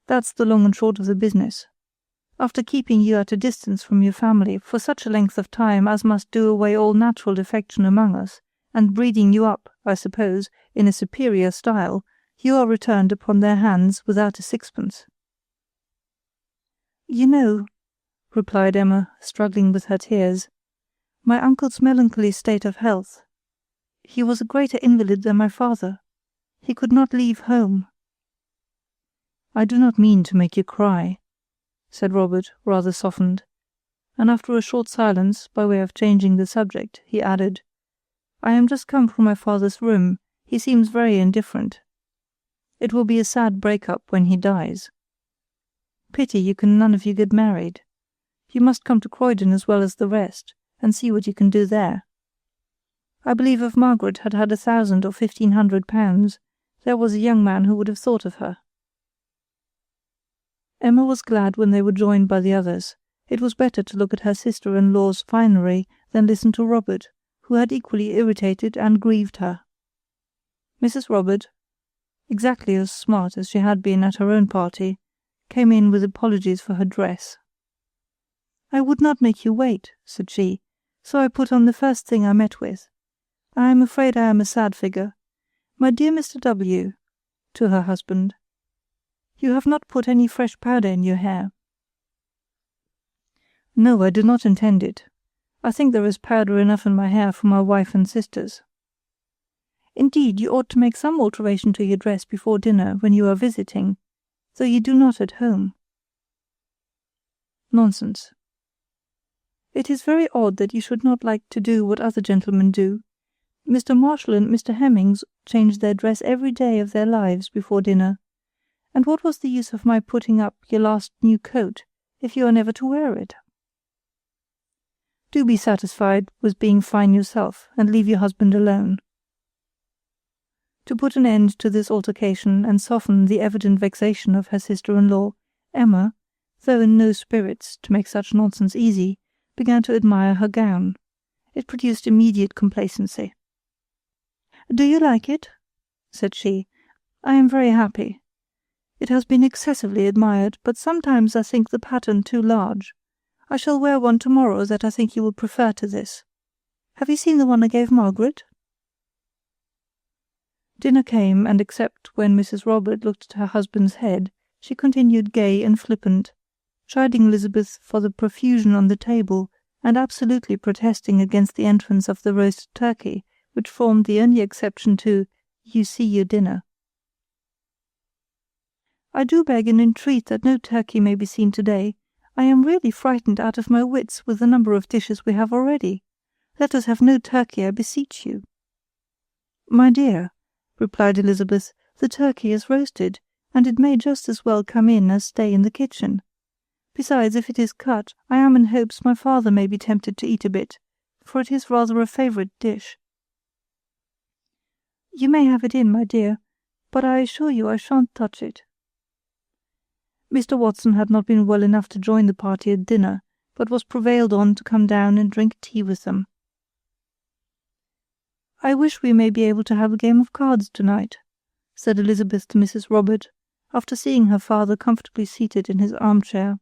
That's the long and short of the business. After keeping you at a distance from your family for such a length of time as must do away all natural affection among us, and breeding you up, I suppose, in a superior style, you are returned upon their hands without a sixpence." "You know," replied Emma, struggling with her tears, "my uncle's melancholy state of health. He was a greater invalid than my father. He could not leave home." "I do not mean to make you cry," said Robert, rather softened, and after a short silence, by way of changing the subject, he added, "I am just come from my father's room. He seems very indifferent. It will be a sad break-up when he dies. Pity you can none of you get married. You must come to Croydon as well as the rest, and see what you can do there. I believe if Margaret had had 1,000 or 1,500 pounds, there was a young man who would have thought of her." Emma was glad when they were joined by the others. It was better to look at her sister-in-law's finery than listen to Robert, who had equally irritated and grieved her. Mrs. Robert, exactly as smart as she had been at her own party, came in with apologies for her dress. "I would not make you wait," said she, "so I put on the first thing I met with. I am afraid I am a sad figure. My dear Mr. W., to her husband, you have not put any fresh powder in your hair." "No, I do not intend it. I think there is powder enough in my hair for my wife and sisters." Indeed, you ought to make some alteration to your dress before dinner when you are visiting, though you do not at home." "Nonsense." "It is very odd that you should not like to do what other gentlemen do. Mr. Marshall and Mr. Hemmings change their dress every day of their lives before dinner. And what was the use of my putting up your last new coat, if you are never to wear it? Do be satisfied with being fine yourself, and leave your husband alone." To put an end to this altercation and soften the evident vexation of her sister-in-law, Emma, though in no spirits to make such nonsense easy, began to admire her gown. It produced immediate complacency. "Do you like it?" said she. "I am very happy. It has been excessively admired, but sometimes I think the pattern too large. I shall wear one tomorrow that I think you will prefer to this. Have you seen the one I gave Margaret?" Dinner came, and except when Mrs. Robert looked at her husband's head, she continued gay and flippant, chiding Elizabeth for the profusion on the table, and absolutely protesting against the entrance of the roast turkey, which formed the only exception to "you see your dinner." "I do beg and entreat that no turkey may be seen to-day. I am really frightened out of my wits with the number of dishes we have already. Let us have no turkey, I beseech you." "My dear," replied Elizabeth, "the turkey is roasted, and it may just as well come in as stay in the kitchen. Besides, if it is cut, I am in hopes my father may be tempted to eat a bit, for it is rather a favourite dish." "You may have it in, my dear, but I assure you I shan't touch it." Mr. Watson had not been well enough to join the party at dinner, but was prevailed on to come down and drink tea with them. "I wish we may be able to have a game of cards to-night," said Elizabeth to Mrs. Robert, after seeing her father comfortably seated in his armchair.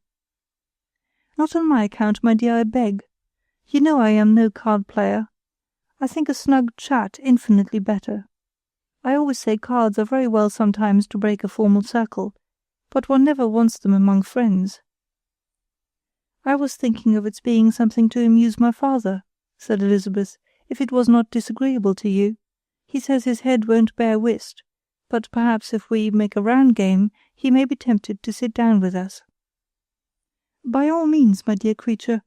"Not on my account, my dear, I beg. You know I am no card-player. I think a snug chat infinitely better. I always say cards are very well sometimes to break a formal circle, but one never wants them among friends." "I was thinking of its being something to amuse my father," said Elizabeth, "if it was not disagreeable to you. He says his head won't bear whist, but perhaps if we make a round game, he may be tempted to sit down with us." "By all means, my dear creature.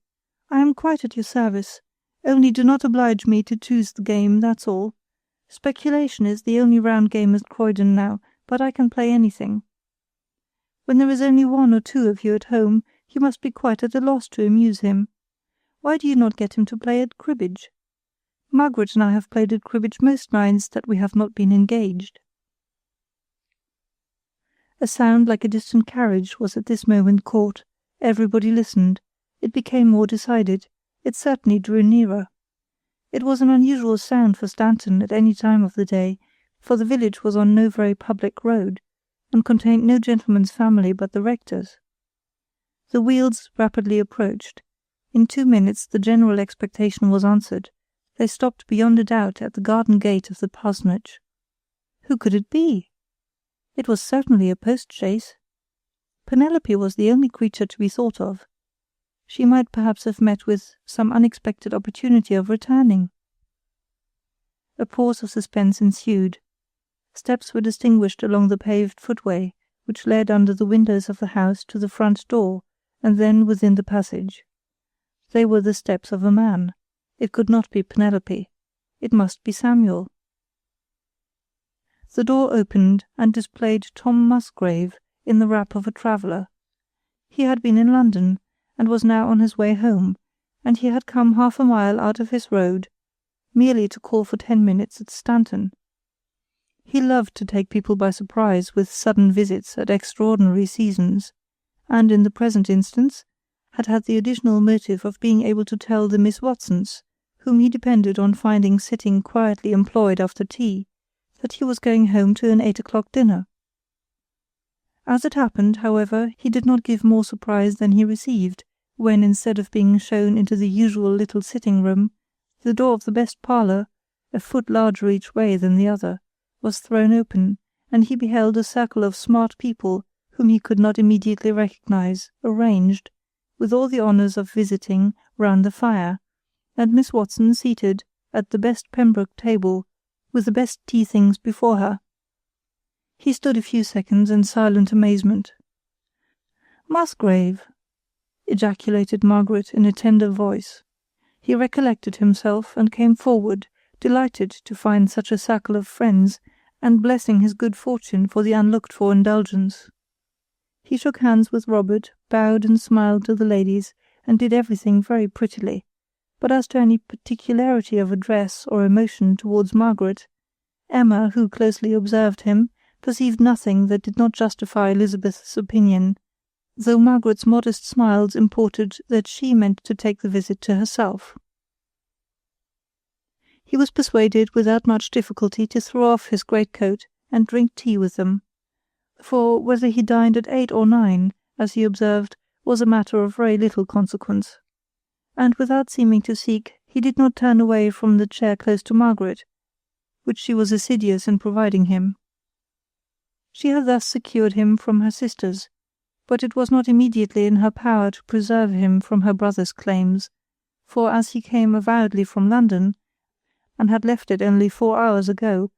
I am quite at your service. Only do not oblige me to choose the game, that's all. Speculation is the only round game at Croydon now, but I can play anything. When there is only one or two of you at home, you must be quite at a loss to amuse him. Why do you not get him to play at cribbage? Margaret and I have played at cribbage most nights that we have not been engaged." A sound like a distant carriage was at this moment caught. Everybody listened. It became more decided. It certainly drew nearer. It was an unusual sound for Stanton at any time of the day, for the village was on no very public road, and contained no gentleman's family but the rector's. The wheels rapidly approached. In 2 minutes the general expectation was answered. They stopped beyond a doubt at the garden gate of the parsonage. Who could it be? It was certainly a post-chaise. Penelope was the only creature to be thought of. She might perhaps have met with some unexpected opportunity of returning. A pause of suspense ensued. Steps were distinguished along the paved footway, which led under the windows of the house to the front door, and then within the passage. They were the steps of a man. It could not be Penelope. It must be Samuel. The door opened and displayed Tom Musgrave in the wrap of a traveller. He had been in London, and was now on his way home, and he had come half a mile out of his road, merely to call for 10 minutes at Stanton. He loved to take people by surprise with sudden visits at extraordinary seasons, and in the present instance had had the additional motive of being able to tell the Miss Watsons, whom he depended on finding sitting quietly employed after tea, that he was going home to an 8 o'clock dinner. As it happened, however, he did not give more surprise than he received, when, instead of being shown into the usual little sitting-room, the door of the best parlour, a foot larger each way than the other, was thrown open, and he beheld a circle of smart people whom he could not immediately recognize, arranged, with all the honours of visiting, round the fire, and Miss Watson seated at the best Pembroke table, with the best tea things before her. He stood a few seconds in silent amazement. "Musgrave!" ejaculated Margaret in a tender voice. He recollected himself and came forward, delighted to find such a circle of friends, and blessing his good fortune for the unlooked-for indulgence. He shook hands with Robert, bowed and smiled to the ladies, and did everything very prettily, but as to any particularity of address or emotion towards Margaret, Emma, who closely observed him, perceived nothing that did not justify Elizabeth's opinion, though Margaret's modest smiles imported that she meant to take the visit to herself. He was persuaded without much difficulty to throw off his greatcoat and drink tea with them, for whether he dined at 8 or 9, as he observed, was a matter of very little consequence, and without seeming to seek, he did not turn away from the chair close to Margaret, which she was assiduous in providing him. She had thus secured him from her sisters, but it was not immediately in her power to preserve him from her brother's claims, for as he came avowedly from London, and had left it only 4 hours ago,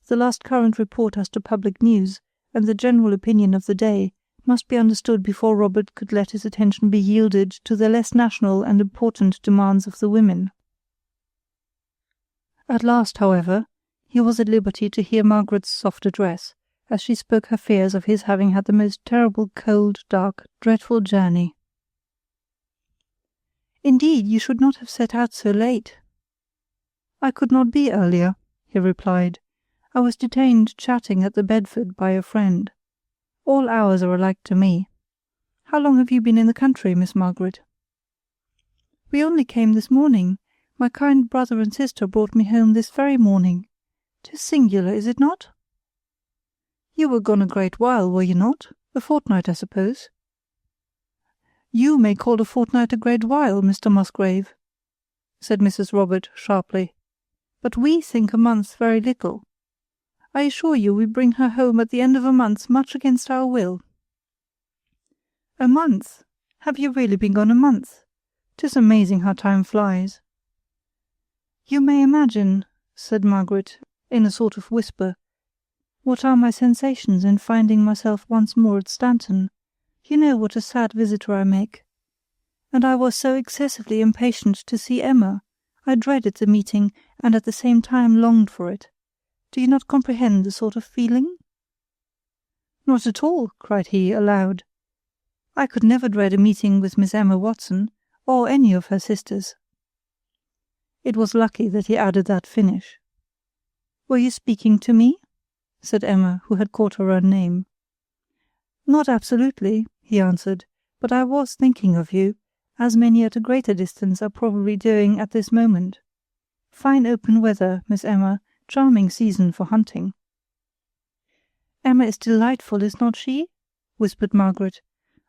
the last current report as to public news, and the general opinion of the day, must be understood before Robert could let his attention be yielded to the less national and important demands of the women. At last, however, he was at liberty to hear Margaret's soft address, as she spoke her fears of his having had the most terrible, cold, dark, dreadful journey. "Indeed, you should not have set out so late." "I could not be earlier," he replied. "I was detained chatting at the Bedford by a friend. All hours are alike to me. How long have you been in the country, Miss Margaret?" "We only came this morning. My kind brother and sister brought me home this very morning. 'Tis singular, is it not?" "You were gone a great while, were you not? A fortnight, I suppose?" "You may call a fortnight a great while, Mr. Musgrave," said Mrs. Robert sharply, "but we think a month very little. I assure you we bring her home at the end of a month much against our will." "A month? Have you really been gone a month? 'Tis amazing how time flies." "You may imagine," said Margaret, in a sort of whisper, "what are my sensations in finding myself once more at Stanton. You know what a sad visitor I make. And I was so excessively impatient to see Emma. I dreaded the meeting, and at the same time longed for it. Do you not comprehend the sort of feeling?" "Not at all," cried he, aloud. "I could never dread a meeting with Miss Emma Watson, or any of her sisters." It was lucky that he added that finish. "Were you speaking to me?" said Emma, who had caught her own name. "Not absolutely," he answered, "but I was thinking of you, as many at a greater distance are probably doing at this moment. Fine open weather, Miss Emma, charming season for hunting." "Emma is delightful, is not she?" whispered Margaret.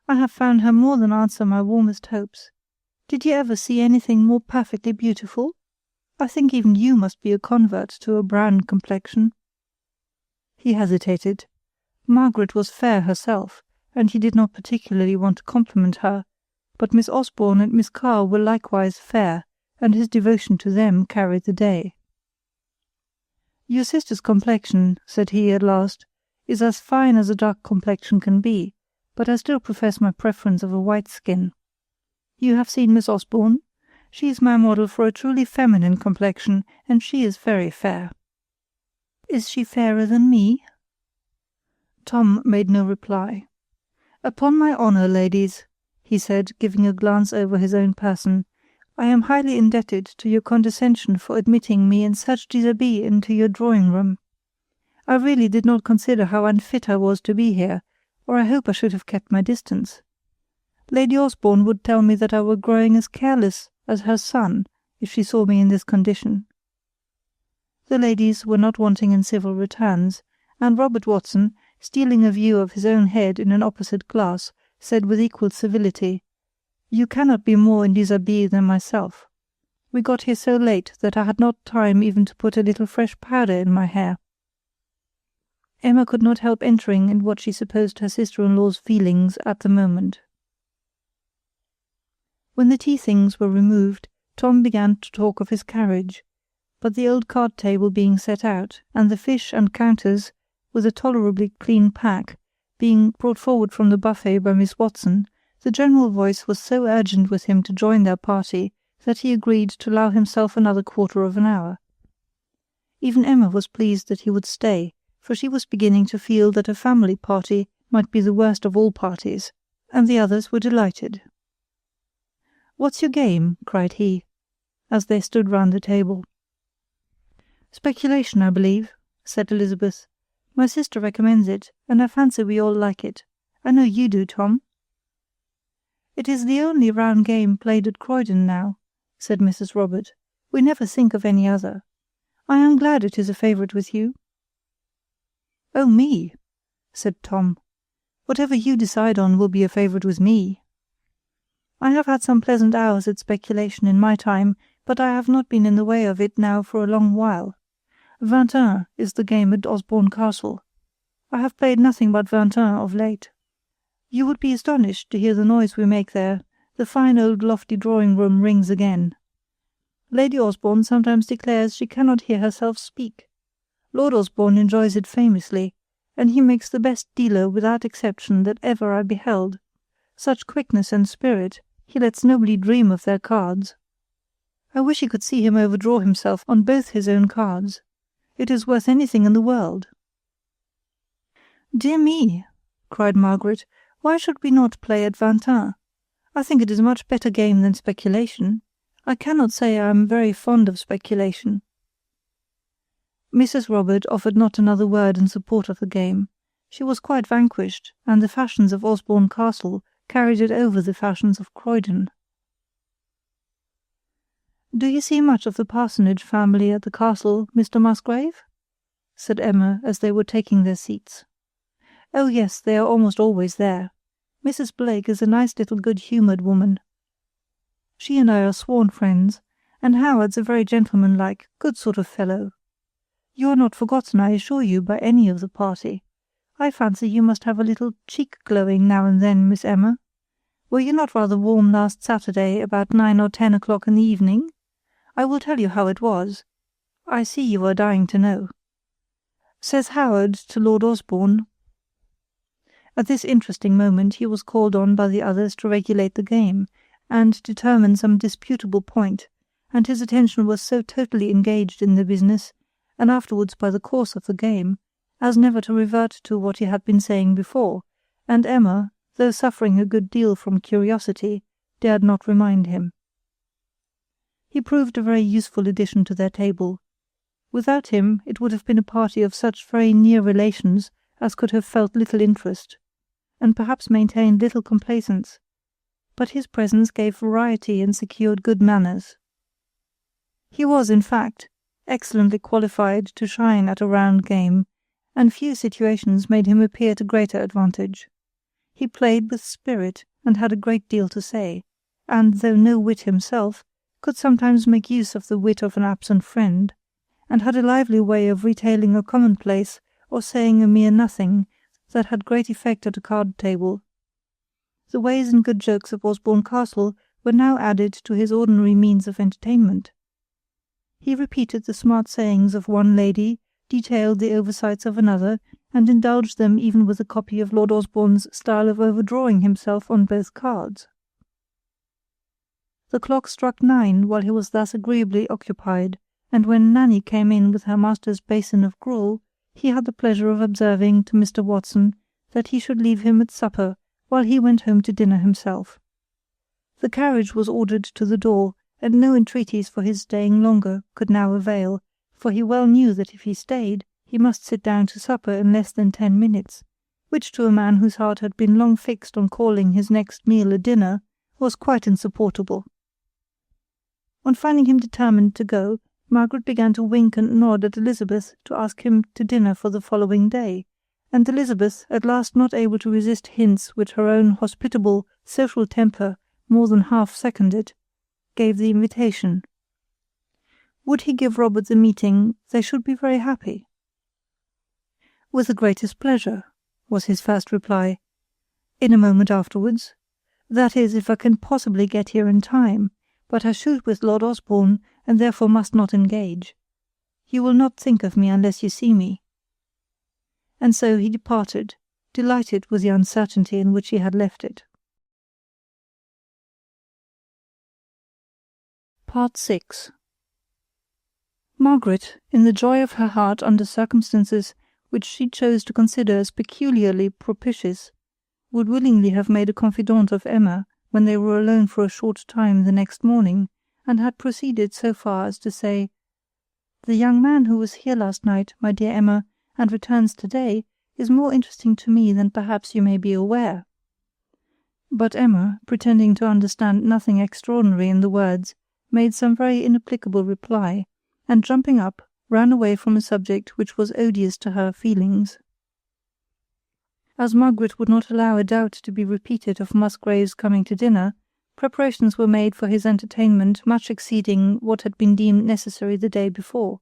"I have found her more than answer my warmest hopes. Did you ever see anything more perfectly beautiful? I think even you must be a convert to a brown complexion." He hesitated. Margaret was fair herself, and he did not particularly want to compliment her, but Miss Osborne and Miss Carr were likewise fair, and his devotion to them carried the day. "Your sister's complexion," said he at last, "is as fine as a dark complexion can be, but I still profess my preference of a white skin. You have seen Miss Osborne? She is my model for a truly feminine complexion, and she is very fair." "Is she fairer than me?" Tom made no reply. "Upon my honor, ladies," he said, giving a glance over his own person, "I am highly indebted to your condescension for admitting me in such dishabille into your drawing-room. I really did not consider how unfit I was to be here, or I hope I should have kept my distance. Lady Osborne would tell me that I were growing as careless as her son if she saw me in this condition." The ladies were not wanting in civil returns, and Robert Watson, stealing a view of his own head in an opposite glass, said with equal civility, "You cannot be more in dishabille than myself. We got here so late that I had not time even to put a little fresh powder in my hair." Emma could not help entering in what she supposed her sister-in-law's feelings at the moment. When the tea things were removed, Tom began to talk of his carriage, but the old card table being set out, and the fish and counters, with a tolerably clean pack, being brought forward from the buffet by Miss Watson, the general voice was so urgent with him to join their party that he agreed to allow himself another quarter of an hour. Even Emma was pleased that he would stay, for she was beginning to feel that a family party might be the worst of all parties, and the others were delighted. "What's your game?" cried he, as they stood round the table. "Speculation, I believe," said Elizabeth. "My sister recommends it, and I fancy we all like it. I know you do, Tom." "It is the only round game played at Croydon now," said Mrs. Robert. "We never think of any other. I am glad it is a favourite with you." "Oh, me!" said Tom. "Whatever you decide on will be a favourite with me. I have had some pleasant hours at speculation in my time, but I have not been in the way of it now for a long while. 21 is the game at Osborne Castle. I have played nothing but 21 of late. You would be astonished to hear the noise we make there. The fine old lofty drawing-room rings again. Lady Osborne sometimes declares she cannot hear herself speak. Lord Osborne enjoys it famously, and he makes the best dealer without exception that ever I beheld. Such quickness and spirit, he lets nobody dream of their cards. I wish he could see him overdraw himself on both his own cards. It is worth anything in the world." "Dear me!" cried Margaret, "why should we not play at 21? I think it is a much better game than speculation. I cannot say I am very fond of speculation." Mrs. Robert offered not another word in support of the game. She was quite vanquished, and the fashions of Osborne Castle carried it over the fashions of Croydon. "Do you see much of the parsonage family at the castle, Mr. Musgrave?" said Emma, as they were taking their seats. "Oh yes, they are almost always there. Mrs. Blake is a nice little good-humoured woman. She and I are sworn friends, and Howard's a very gentlemanlike, good sort of fellow. You are not forgotten, I assure you, by any of the party. I fancy you must have a little cheek glowing now and then, Miss Emma. Were you not rather warm last Saturday about 9 or 10 o'clock in the evening? I will tell you how it was. I see you are dying to know. Says Howard to Lord Osborne—" At this interesting moment he was called on by the others to regulate the game, and determine some disputable point, and his attention was so totally engaged in the business, and afterwards by the course of the game, as never to revert to what he had been saying before, and Emma, though suffering a good deal from curiosity, dared not remind him. He proved a very useful addition to their table. Without him it would have been a party of such very near relations as could have felt little interest, and perhaps maintained little complaisance, but his presence gave variety and secured good manners. He was, in fact, excellently qualified to shine at a round game, and few situations made him appear to greater advantage. He played with spirit, and had a great deal to say, and, though no wit himself, could sometimes make use of the wit of an absent friend, and had a lively way of retailing a commonplace or saying a mere nothing that had great effect at a card-table. The ways and good jokes of Osborne Castle were now added to his ordinary means of entertainment. He repeated the smart sayings of one lady, detailed the oversights of another, and indulged them even with a copy of Lord Osborne's style of overdrawing himself on both cards. The clock struck 9 while he was thus agreeably occupied, and when Nanny came in with her master's basin of gruel, he had the pleasure of observing to Mr. Watson that he should leave him at supper while he went home to dinner himself. The carriage was ordered to the door, and no entreaties for his staying longer could now avail, for he well knew that if he stayed, he must sit down to supper in less than 10 minutes, which to a man whose heart had been long fixed on calling his next meal a dinner was quite insupportable. On finding him determined to go, Margaret began to wink and nod at Elizabeth to ask him to dinner for the following day, and Elizabeth, at last not able to resist hints which her own hospitable, social temper more than half seconded, gave the invitation. Would he give Robert the meeting, they should be very happy. "With the greatest pleasure," was his first reply. In a moment afterwards, "That is, if I can possibly get here in time, but I shoot with Lord Osborne, and therefore must not engage. You will not think of me unless you see me." And so he departed, delighted with the uncertainty in which he had left it. Part 6. Margaret, in the joy of her heart under circumstances which she chose to consider as peculiarly propitious, would willingly have made a confidante of Emma when they were alone for a short time the next morning, and had proceeded so far as to say, "The young man who was here last night, my dear Emma, and returns to-day, is more interesting to me than perhaps you may be aware." But Emma, pretending to understand nothing extraordinary in the words, made some very inapplicable reply, and jumping up, ran away from a subject which was odious to her feelings. As Margaret would not allow a doubt to be repeated of Musgrave's coming to dinner, preparations were made for his entertainment much exceeding what had been deemed necessary the day before,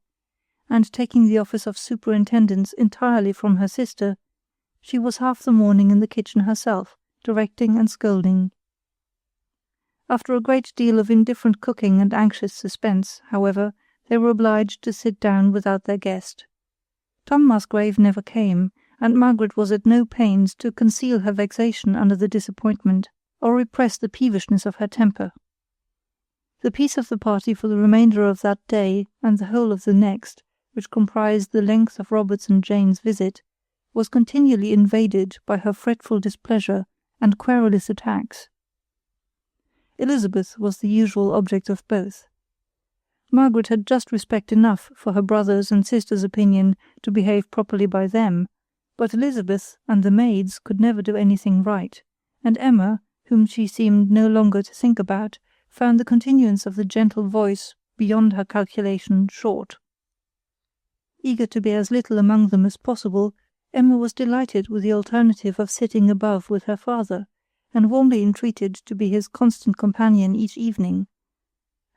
and taking the office of superintendence entirely from her sister, she was half the morning in the kitchen herself, directing and scolding. After a great deal of indifferent cooking and anxious suspense, however, they were obliged to sit down without their guest. Tom Musgrave never came, and Margaret was at no pains to conceal her vexation under the disappointment, or repress the peevishness of her temper. The peace of the party for the remainder of that day and the whole of the next, which comprised the length of Robert's and Jane's visit, was continually invaded by her fretful displeasure and querulous attacks. Elizabeth was the usual object of both. Margaret had just respect enough for her brother's and sister's opinion to behave properly by them, but Elizabeth and the maids could never do anything right, and Emma, whom she seemed no longer to think about, found the continuance of the gentle voice beyond her calculation short. Eager to be as little among them as possible, Emma was delighted with the alternative of sitting above with her father, and warmly entreated to be his constant companion each evening.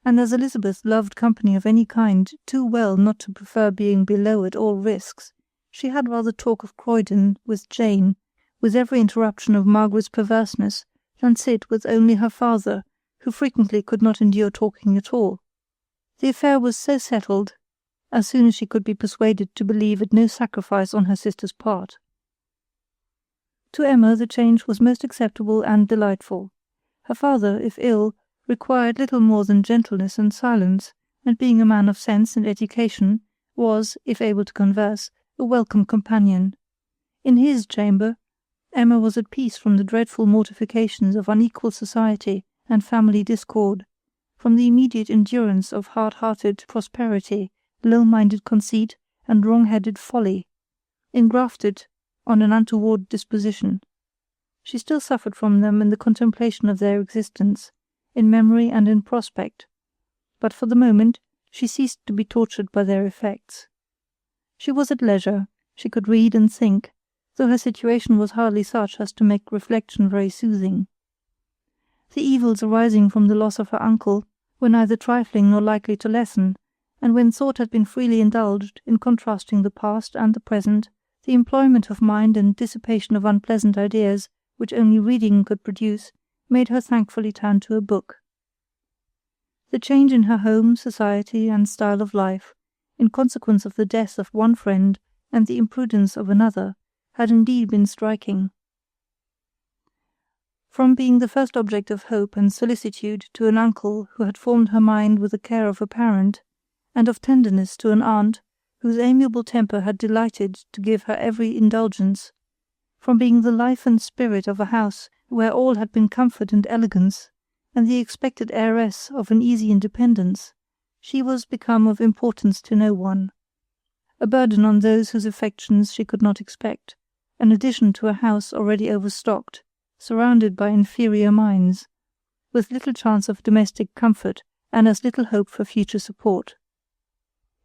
And as Elizabeth loved company of any kind too well not to prefer being below at all risks, she had rather talk of Croydon with Jane, with every interruption of Margaret's perverseness, than sit with only her father, who frequently could not endure talking at all. The affair was so settled, as soon as she could be persuaded to believe it no sacrifice on her sister's part. To Emma the change was most acceptable and delightful. Her father, if ill, required little more than gentleness and silence, and being a man of sense and education, was, if able to converse, a welcome companion. In his chamber, Emma was at peace from the dreadful mortifications of unequal society and family discord, from the immediate endurance of hard-hearted prosperity, low-minded conceit, and wrong-headed folly, engrafted on an untoward disposition. She still suffered from them in the contemplation of their existence, in memory and in prospect, but for the moment she ceased to be tortured by their effects. She was at leisure, she could read and think, though her situation was hardly such as to make reflection very soothing. The evils arising from the loss of her uncle were neither trifling nor likely to lessen, and when thought had been freely indulged in contrasting the past and the present, the employment of mind and dissipation of unpleasant ideas which only reading could produce made her thankfully turn to a book. The change in her home, society, and style of life, in consequence of the death of one friend and the imprudence of another, had indeed been striking. From being the first object of hope and solicitude to an uncle who had formed her mind with the care of a parent, and of tenderness to an aunt whose amiable temper had delighted to give her every indulgence, from being the life and spirit of a house where all had been comfort and elegance, and the expected heiress of an easy independence, she was become of importance to no one, a burden on those whose affections she could not expect, an addition to a house already overstocked, surrounded by inferior minds, with little chance of domestic comfort and as little hope for future support.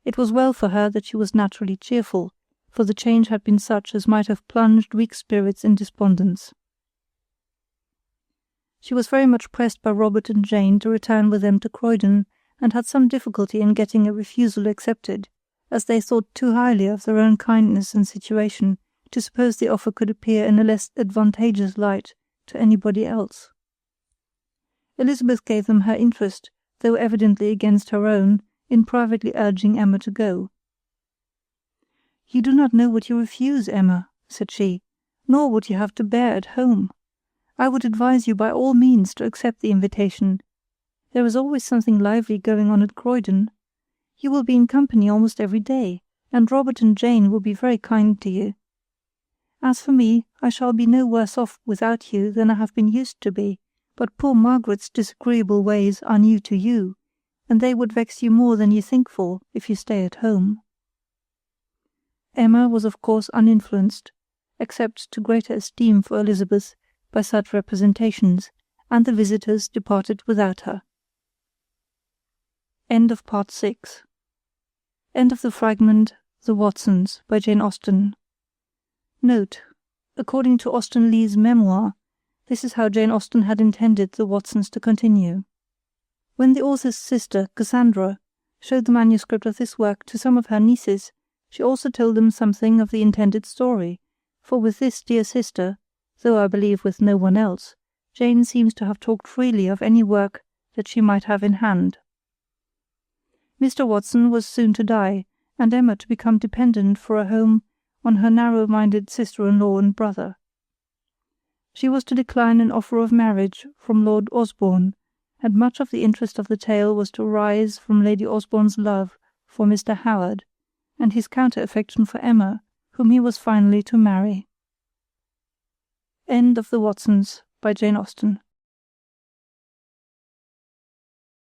It was well for her that she was naturally cheerful, for the change had been such as might have plunged weak spirits in despondence. She was very much pressed by Robert and Jane to return with them to Croydon, and had some difficulty in getting a refusal accepted, as they thought too highly of their own kindness and situation to suppose the offer could appear in a less advantageous light to anybody else. Elizabeth gave them her interest, though evidently against her own, in privately urging Emma to go. "You do not know what you refuse, Emma," said she, "nor what you have to bear at home. I would advise you by all means to accept the invitation. There is always something lively going on at Croydon. You will be in company almost every day, and Robert and Jane will be very kind to you. As for me, I shall be no worse off without you than I have been used to be, but poor Margaret's disagreeable ways are new to you, and they would vex you more than you think for if you stay at home." Emma was of course uninfluenced, except to greater esteem for Elizabeth, by such representations, and the visitors departed without her. End of Part 6. End of the fragment The Watsons by Jane Austen. Note: according to Austen Leigh's memoir, this is how Jane Austen had intended the Watsons to continue. When the author's sister, Cassandra, showed the manuscript of this work to some of her nieces, she also told them something of the intended story, for with this dear sister, though I believe with no one else, Jane seems to have talked freely of any work that she might have in hand. Mr. Watson was soon to die, and Emma to become dependent for a home on her narrow-minded sister-in-law and brother. She was to decline an offer of marriage from Lord Osborne, and much of the interest of the tale was to arise from Lady Osborne's love for Mr. Howard, and his counter-affection for Emma, whom he was finally to marry. End of The Watsons by Jane Austen.